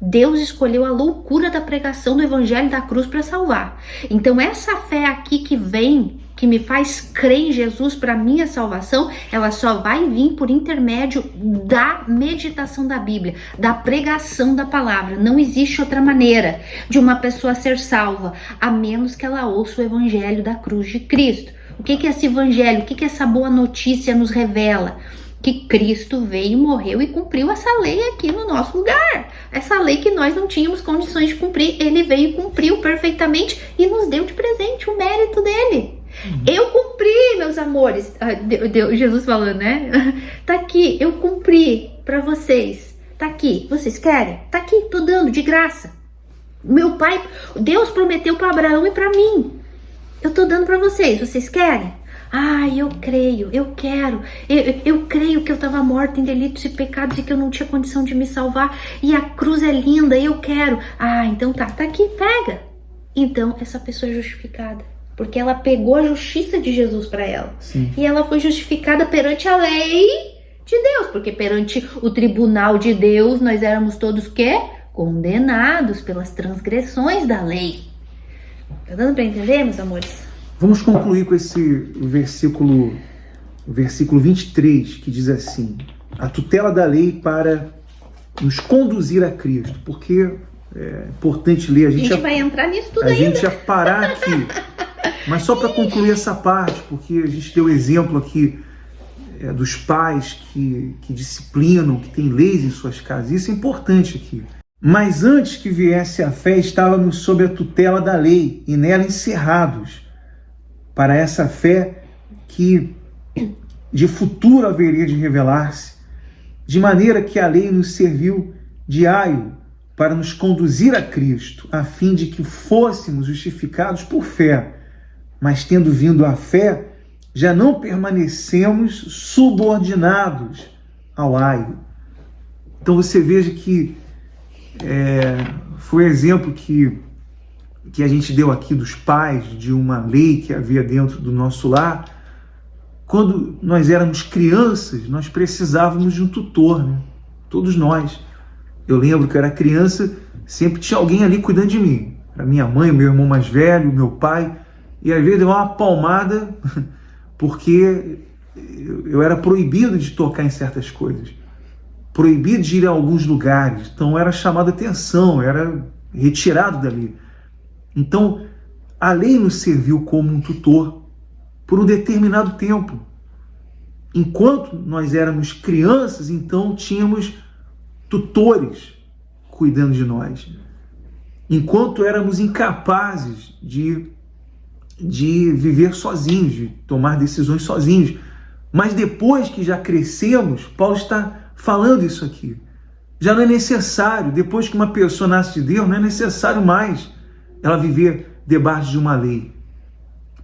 Deus escolheu a loucura da pregação do evangelho da cruz para salvar. Então essa fé aqui que vem, que me faz crer em Jesus para minha salvação, ela só vai vir por intermédio da meditação da Bíblia, da pregação da palavra. Não existe outra maneira de uma pessoa ser salva, a menos que ela ouça o evangelho da cruz de Cristo. O que é esse evangelho? O que essa boa notícia nos revela? Que Cristo veio, morreu e cumpriu essa lei aqui no nosso lugar. Essa lei que nós não tínhamos condições de cumprir, ele veio e cumpriu perfeitamente e nos deu de presente o mérito dele. Eu cumpri, meus amores. Jesus falando, né? Tá aqui, eu cumpri para vocês. Tá aqui, vocês querem? Tá aqui, tô dando de graça. Meu pai, Deus prometeu para Abraão e para mim. Eu tô dando para vocês, vocês querem? Eu creio, eu quero, eu creio que eu estava morta em delitos e pecados e que eu não tinha condição de me salvar e a cruz é linda, eu quero. Então tá aqui, pega. Então essa pessoa é justificada, porque ela pegou a justiça de Jesus para ela. Sim. E ela foi justificada perante a lei de Deus, porque perante o tribunal de Deus nós éramos todos o quê? Condenados pelas transgressões da lei. Tá dando para entender, meus amores? Vamos concluir com esse versículo 23, que diz assim: a tutela da lei para nos conduzir a Cristo, porque é importante ler. A gente vai entrar nisso tudo ainda. A ainda. gente ia parar aqui, mas só para concluir essa parte, porque a gente deu exemplo aqui dos pais que disciplinam, que têm leis em suas casas. Isso é importante aqui. Mas antes que viesse a fé, estávamos sob a tutela da lei e nela encerrados, para essa fé que de futuro haveria de revelar-se, de maneira que a lei nos serviu de aio para nos conduzir a Cristo, a fim de que fôssemos justificados por fé. Mas tendo vindo a fé, já não permanecemos subordinados ao aio. Então você veja que foi o exemplo que a gente deu aqui dos pais, de uma lei que havia dentro do nosso lar. Quando nós éramos crianças, nós precisávamos de um tutor, né? Todos nós. Eu lembro que eu era criança, sempre tinha alguém ali cuidando de mim. Era minha mãe, meu irmão mais velho, meu pai. E às vezes deu uma palmada, porque eu era proibido de tocar em certas coisas. Proibido de ir a alguns lugares. Então era chamado a atenção, era retirado dali. Então, a lei nos serviu como um tutor por um determinado tempo. Enquanto nós éramos crianças, então tínhamos tutores cuidando de nós. Enquanto éramos incapazes de viver sozinhos, de tomar decisões sozinhos. Mas depois que já crescemos, Paulo está falando isso aqui. Já não é necessário, depois que uma pessoa nasce de Deus, não é necessário mais ela viver debaixo de uma lei,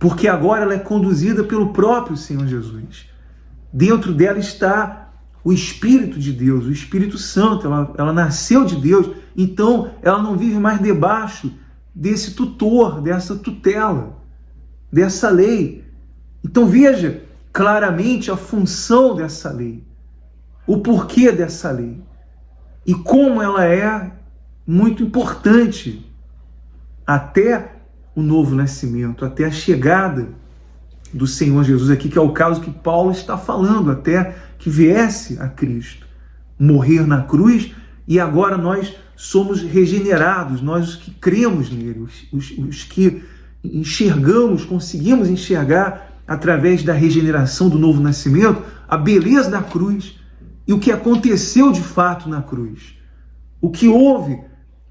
porque agora ela é conduzida pelo próprio Senhor Jesus. Dentro dela está o Espírito de Deus, o Espírito Santo. Ela nasceu de Deus, então ela não vive mais debaixo desse tutor, dessa tutela, dessa lei. Então veja claramente a função dessa lei, o porquê dessa lei e como ela é muito importante até o novo nascimento, até a chegada do Senhor Jesus aqui, que é o caso que Paulo está falando, até que viesse a Cristo, morrer na cruz, e agora nós somos regenerados, nós os que cremos nele, os que enxergamos, conseguimos enxergar através da regeneração do novo nascimento, a beleza da cruz e o que aconteceu de fato na cruz. O que houve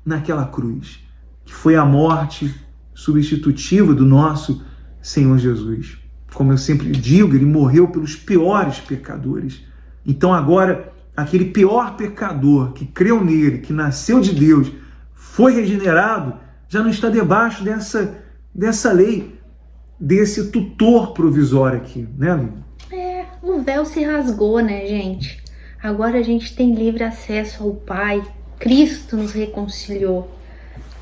naquela cruz, que foi a morte substitutiva do nosso Senhor Jesus. Como eu sempre digo, ele morreu pelos piores pecadores. Então agora, aquele pior pecador que creu nele, que nasceu de Deus, foi regenerado, já não está debaixo dessa lei, desse tutor provisório aqui, né, Aline? O véu se rasgou, né, gente? Agora a gente tem livre acesso ao Pai. Cristo nos reconciliou.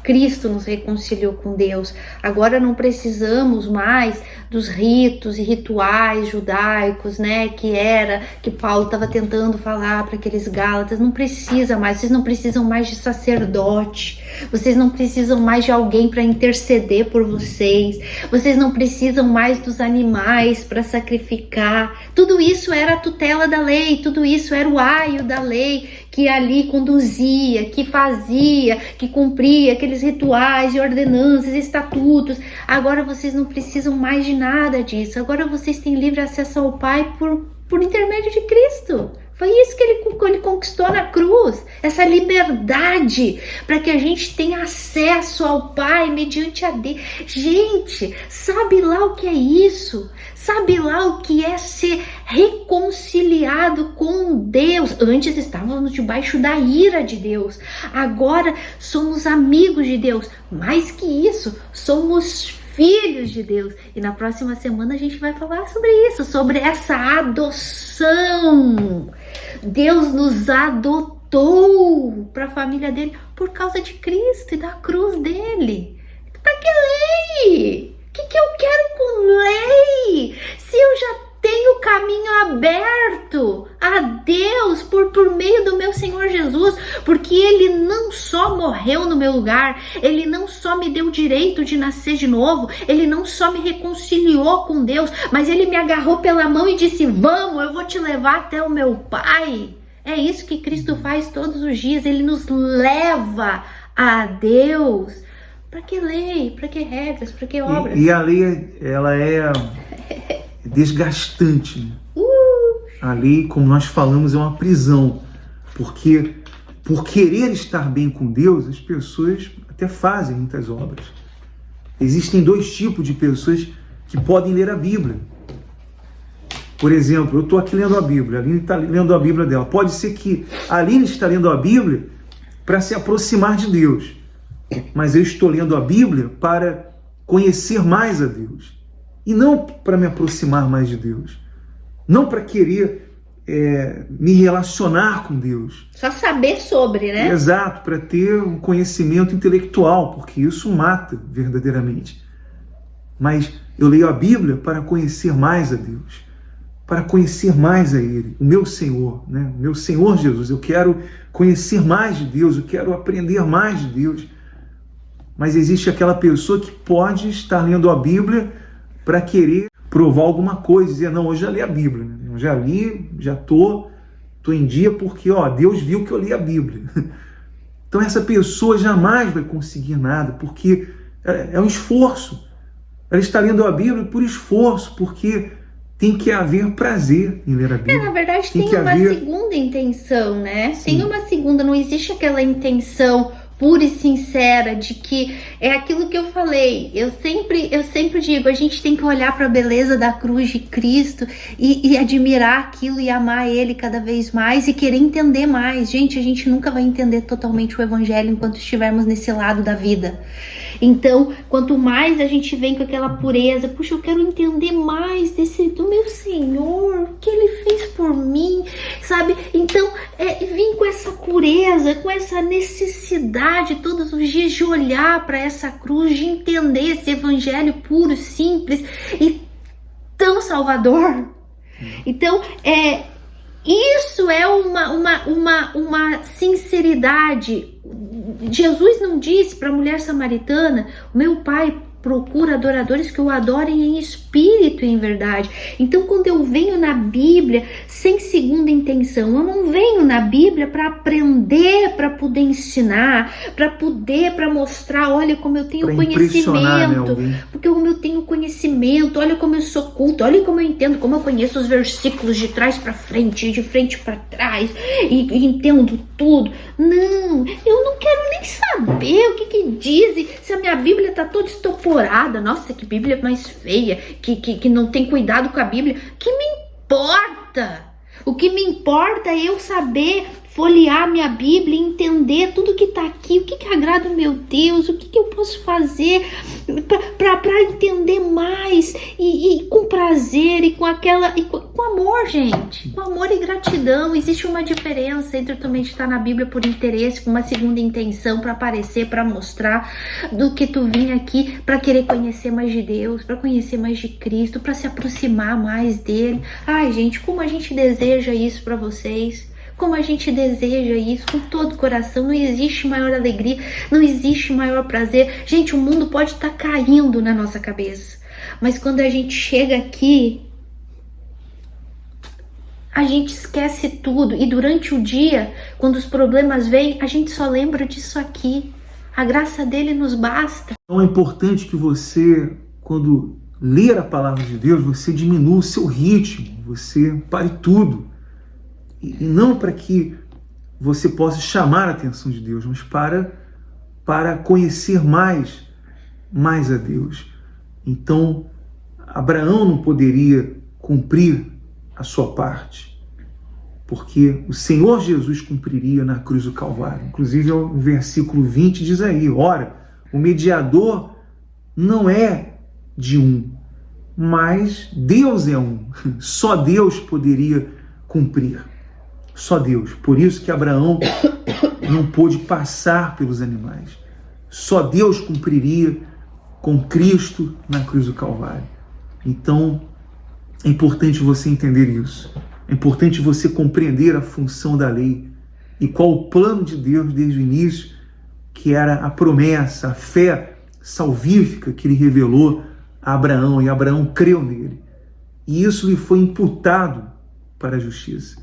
Cristo nos reconciliou com Deus. Agora não precisamos mais dos ritos e rituais judaicos, né? Que Paulo estava tentando falar para aqueles Gálatas. Não precisa mais. Vocês não precisam mais de sacerdote. Vocês não precisam mais de alguém para interceder por vocês. Vocês não precisam mais dos animais para sacrificar. Tudo isso era a tutela da lei. Tudo isso era o aio da lei que ali conduzia, que fazia, que cumpria aqueles rituais e ordenanças, estatutos. Agora vocês não precisam mais de nada disso. Agora vocês têm livre acesso ao Pai por intermédio de Cristo. Foi isso que ele conquistou na cruz, essa liberdade, para que a gente tenha acesso ao Pai mediante a Deus. Gente, sabe lá o que é isso? Sabe lá o que é ser reconciliado com Deus? Antes estávamos debaixo da ira de Deus, agora somos amigos de Deus. Mais que isso, somos filhos de Deus. E na próxima semana a gente vai falar sobre isso, sobre essa adoção. Deus nos adotou para a família dele por causa de Cristo e da cruz dele. Para que lei? O que eu quero com lei? Se eu já tenho o caminho aberto a Deus por meio do meu Senhor Jesus, porque Ele não só morreu no meu lugar, Ele não só me deu o direito de nascer de novo, Ele não só me reconciliou com Deus, mas Ele me agarrou pela mão e disse: vamos, eu vou te levar até o meu Pai. É isso que Cristo faz todos os dias, Ele nos leva a Deus. Para que lei? Para que regras? Para que obras? E a lei, ela é desgastante, né? A lei, como nós falamos, é uma prisão, porque por querer estar bem com Deus, as pessoas até fazem muitas obras. Existem dois tipos de pessoas que podem ler a Bíblia. Por exemplo, eu estou aqui lendo a Bíblia, a Aline está lendo a Bíblia dela. Pode ser que a Aline está lendo a Bíblia para se aproximar de Deus, mas eu estou lendo a Bíblia para conhecer mais a Deus. E não para me aproximar mais de Deus. Não para querer me relacionar com Deus. Só saber sobre, né? Exato, para ter um conhecimento intelectual, porque isso mata verdadeiramente. Mas eu leio a Bíblia para conhecer mais a Deus, para conhecer mais a Ele, o meu Senhor, né? O meu Senhor Jesus. Eu quero conhecer mais de Deus, eu quero aprender mais de Deus. Mas existe aquela pessoa que pode estar lendo a Bíblia para querer provar alguma coisa, dizer: não, hoje já li a Bíblia, né? Eu já li, já tô em dia porque Deus viu que eu li a Bíblia. Então essa pessoa jamais vai conseguir nada, porque é um esforço. Ela está lendo a Bíblia por esforço, porque tem que haver prazer em ler a Bíblia. Na verdade tem uma segunda intenção, né? Sim. Tem uma segunda, não existe aquela intenção pura e sincera de que é aquilo que eu falei. Eu sempre digo, a gente tem que olhar para a beleza da cruz de Cristo e admirar aquilo e amar Ele cada vez mais e querer entender mais. Gente, a gente nunca vai entender totalmente o Evangelho enquanto estivermos nesse lado da vida. Então, quanto mais a gente vem com aquela pureza, puxa, eu quero entender mais do meu Senhor, o que Ele fez por mim, sabe? Então, vim com essa pureza, com essa necessidade todos os dias de olhar para essa cruz, de entender esse Evangelho puro, simples e tão salvador. Então, isso é uma sinceridade. Jesus não disse para a mulher samaritana: o meu pai procura adoradores que o adorem em espírito e em verdade. Então, quando eu venho na Bíblia sem segunda intenção, eu não venho na Bíblia para aprender, para poder ensinar, para mostrar, olha como eu tenho conhecimento, porque como eu tenho conhecimento, olha como eu sou culto, olha como eu entendo, como eu conheço os versículos de trás para frente, de frente para trás, e entendo tudo. Não, eu não quero nem saber o que dizem, se a minha Bíblia está toda estoporada. Nossa, que Bíblia mais feia, que não tem cuidado com a Bíblia. Que me importa? O que me importa é eu saber folhear minha Bíblia e entender tudo que está aqui, o que agrada o meu Deus, o que eu posso fazer para entender mais e com prazer e com amor, gente, com amor e gratidão. Existe uma diferença entre também estar na Bíblia por interesse, com uma segunda intenção para aparecer, para mostrar, do que tu vir aqui para querer conhecer mais de Deus, para conhecer mais de Cristo, para se aproximar mais dele. Ai, gente, como a gente deseja isso para vocês. Como a gente deseja isso com todo o coração. Não existe maior alegria, não existe maior prazer. Gente, o mundo pode estar caindo na nossa cabeça, mas quando a gente chega aqui, a gente esquece tudo. E durante o dia, quando os problemas vêm, a gente só lembra disso aqui. A graça dele nos basta. Então é importante que você, quando ler a palavra de Deus, você diminua o seu ritmo, você pare tudo. E não para que você possa chamar a atenção de Deus, mas para conhecer mais a Deus. Então, Abraão não poderia cumprir a sua parte, porque o Senhor Jesus cumpriria na cruz do Calvário. Inclusive, o versículo 20 diz aí, ora, o mediador não é de um, mas Deus é um. Só Deus poderia cumprir. Só Deus. Por isso que Abraão não pôde passar pelos animais. Só Deus cumpriria com Cristo na cruz do Calvário. Então, é importante você entender isso. É importante você compreender a função da lei e qual o plano de Deus desde o início, que era a promessa, a fé salvífica que ele revelou a Abraão, e Abraão creu nele. E isso lhe foi imputado para a justiça.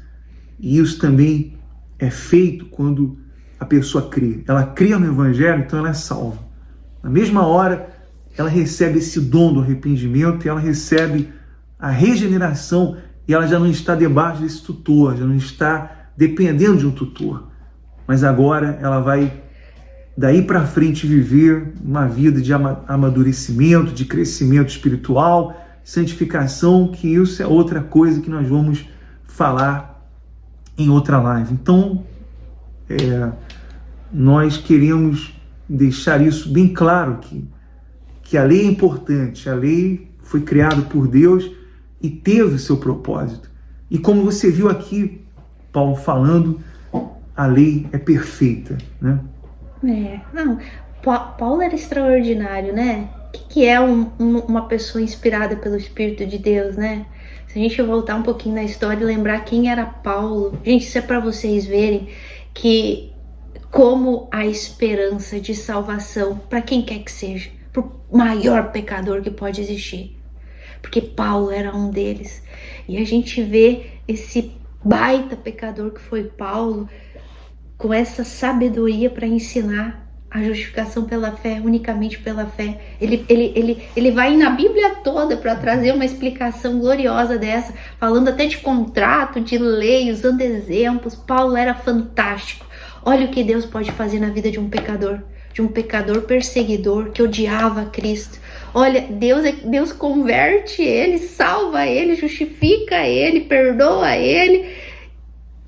E isso também é feito quando a pessoa crê. Ela crê no Evangelho, então ela é salva. Na mesma hora, ela recebe esse dom do arrependimento, e ela recebe a regeneração, e ela já não está debaixo desse tutor, já não está dependendo de um tutor. Mas agora ela vai, daí para frente, viver uma vida de amadurecimento, de crescimento espiritual, santificação, que isso é outra coisa que nós vamos falar em outra live. Então, nós queremos deixar isso bem claro aqui, que a lei é importante, a lei foi criada por Deus e teve o seu propósito. E como você viu aqui, Paulo falando, a lei é perfeita, né? Paulo era extraordinário, né? O que é uma pessoa inspirada pelo Espírito de Deus, né? Se a gente voltar um pouquinho na história e lembrar quem era Paulo, gente, isso é para vocês verem que como a esperança de salvação para quem quer que seja, para o maior pecador que pode existir, porque Paulo era um deles. E a gente vê esse baita pecador que foi Paulo com essa sabedoria para ensinar a justificação pela fé, unicamente pela fé. Ele vai na Bíblia toda para trazer uma explicação gloriosa dessa, falando até de contrato, de lei, usando exemplos. Paulo era fantástico. Olha o que Deus pode fazer na vida de um pecador perseguidor que odiava Cristo. Olha, Deus converte ele, salva ele, justifica ele, perdoa ele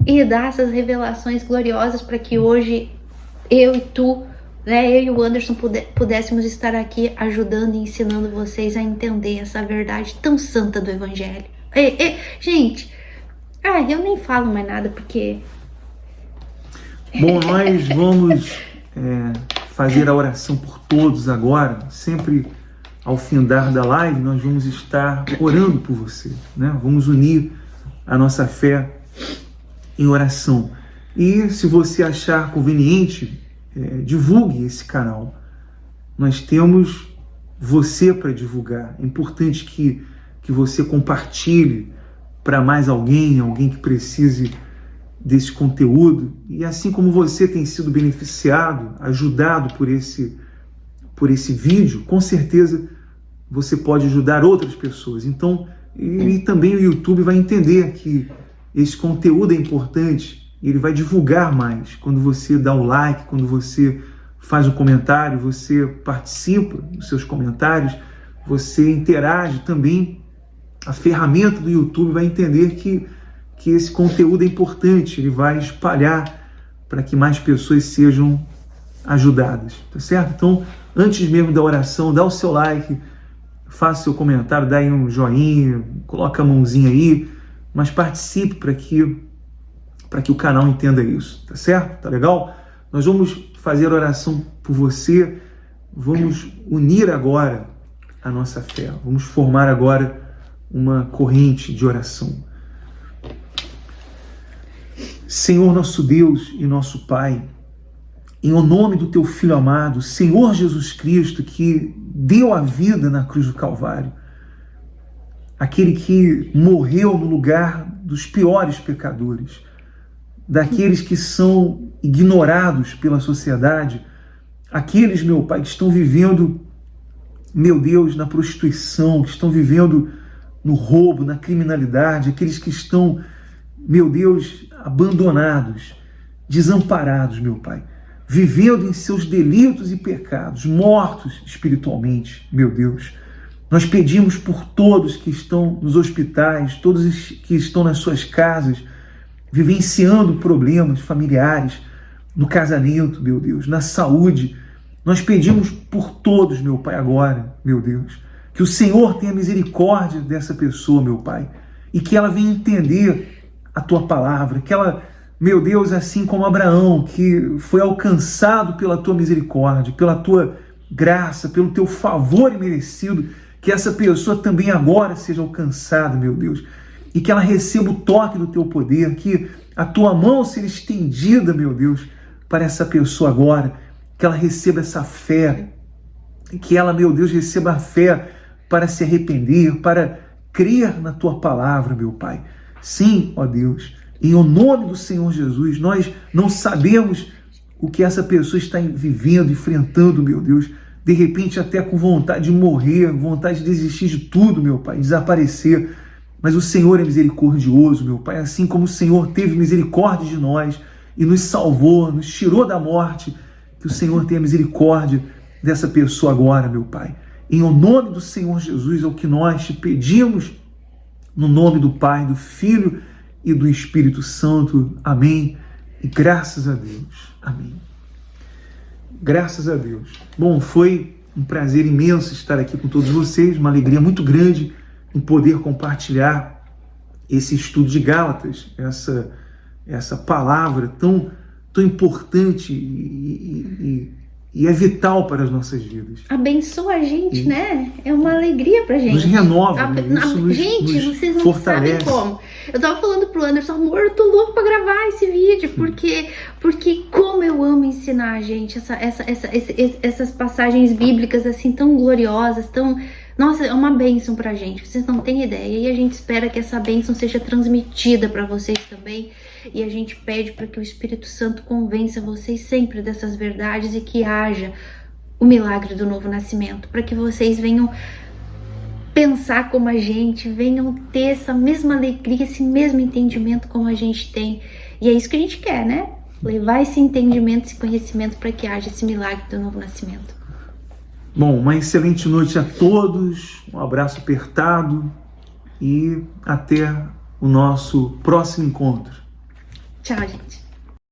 e dá essas revelações gloriosas para que hoje eu e tu, eu e o Anderson pudéssemos estar aqui ajudando e ensinando vocês a entender essa verdade tão santa do Evangelho. Gente, eu nem falo mais nada porque... Bom, nós vamos fazer a oração por todos agora. Sempre ao findar da live, nós vamos estar orando por você, né? Vamos unir a nossa fé em oração. E se você achar conveniente, divulgue esse canal. Nós temos você para divulgar. É importante que você compartilhe para mais alguém que precise desse conteúdo. E assim como você tem sido beneficiado, ajudado por esse vídeo, com certeza você pode ajudar outras pessoas. Então, e também o YouTube vai entender que esse conteúdo é importante, e ele vai divulgar mais quando você dá o like, quando você faz um comentário, você participa dos seus comentários, você interage também. A ferramenta do YouTube vai entender que esse conteúdo é importante, ele vai espalhar para que mais pessoas sejam ajudadas, tá certo? Então, antes mesmo da oração, dá o seu like, faça seu comentário, dá aí um joinha, coloca a mãozinha aí, mas participe para que o canal entenda isso, tá certo? Tá legal? Nós vamos fazer a oração por você, vamos unir agora a nossa fé, vamos formar agora uma corrente de oração. Senhor nosso Deus e nosso Pai, em o nome do Teu Filho amado, Senhor Jesus Cristo, que deu a vida na cruz do Calvário, aquele que morreu no lugar dos piores pecadores, daqueles que são ignorados pela sociedade, aqueles, meu Pai, que estão vivendo, meu Deus, na prostituição, que estão vivendo no roubo, na criminalidade, aqueles que estão, meu Deus, abandonados, desamparados, meu Pai, vivendo em seus delitos e pecados, mortos espiritualmente, meu Deus. Nós pedimos por todos que estão nos hospitais, todos que estão nas suas casas, vivenciando problemas familiares, no casamento, meu Deus, na saúde. Nós pedimos por todos, meu Pai, agora, meu Deus, que o Senhor tenha misericórdia dessa pessoa, meu Pai, e que ela venha entender a Tua palavra, que ela, meu Deus, assim como Abraão, que foi alcançado pela Tua misericórdia, pela Tua graça, pelo Teu favor imerecido, que essa pessoa também agora seja alcançada, meu Deus, e que ela receba o toque do Teu poder, que a Tua mão seja estendida, meu Deus, para essa pessoa agora, que ela receba essa fé, que ela, meu Deus, receba a fé para se arrepender, para crer na Tua palavra, meu Pai. Sim, ó Deus, em o nome do Senhor Jesus, nós não sabemos o que essa pessoa está vivendo, enfrentando, meu Deus, de repente até com vontade de morrer, vontade de desistir de tudo, meu Pai, desaparecer. Mas o Senhor é misericordioso, meu Pai, assim como o Senhor teve misericórdia de nós e nos salvou, nos tirou da morte, que o Senhor tenha misericórdia dessa pessoa agora, meu Pai. Em o nome do Senhor Jesus é o que nós te pedimos, no nome do Pai, do Filho e do Espírito Santo. Amém. E graças a Deus. Amém. Graças a Deus. Bom, foi um prazer imenso estar aqui com todos vocês, uma alegria muito grande em poder compartilhar esse estudo de Gálatas, essa palavra tão importante e é vital para as nossas vidas. Abençoa a gente, né? É uma alegria pra gente. Nos renova, né? Isso gente, nos vocês não fortalece. sabem como. Eu tava falando pro Anderson, amor, eu tô louco pra gravar esse vídeo, porque como eu amo ensinar a gente essas passagens bíblicas assim tão gloriosas, tão... Nossa, é uma bênção pra gente, vocês não têm ideia. E a gente espera que essa bênção seja transmitida pra vocês também. E a gente pede para que o Espírito Santo convença vocês sempre dessas verdades e que haja o milagre do novo nascimento. Para que vocês venham pensar como a gente, venham ter essa mesma alegria, esse mesmo entendimento como a gente tem. E é isso que a gente quer, né? Levar esse entendimento, esse conhecimento para que haja esse milagre do novo nascimento. Bom, uma excelente noite a todos, um abraço apertado e até o nosso próximo encontro. Tchau, gente.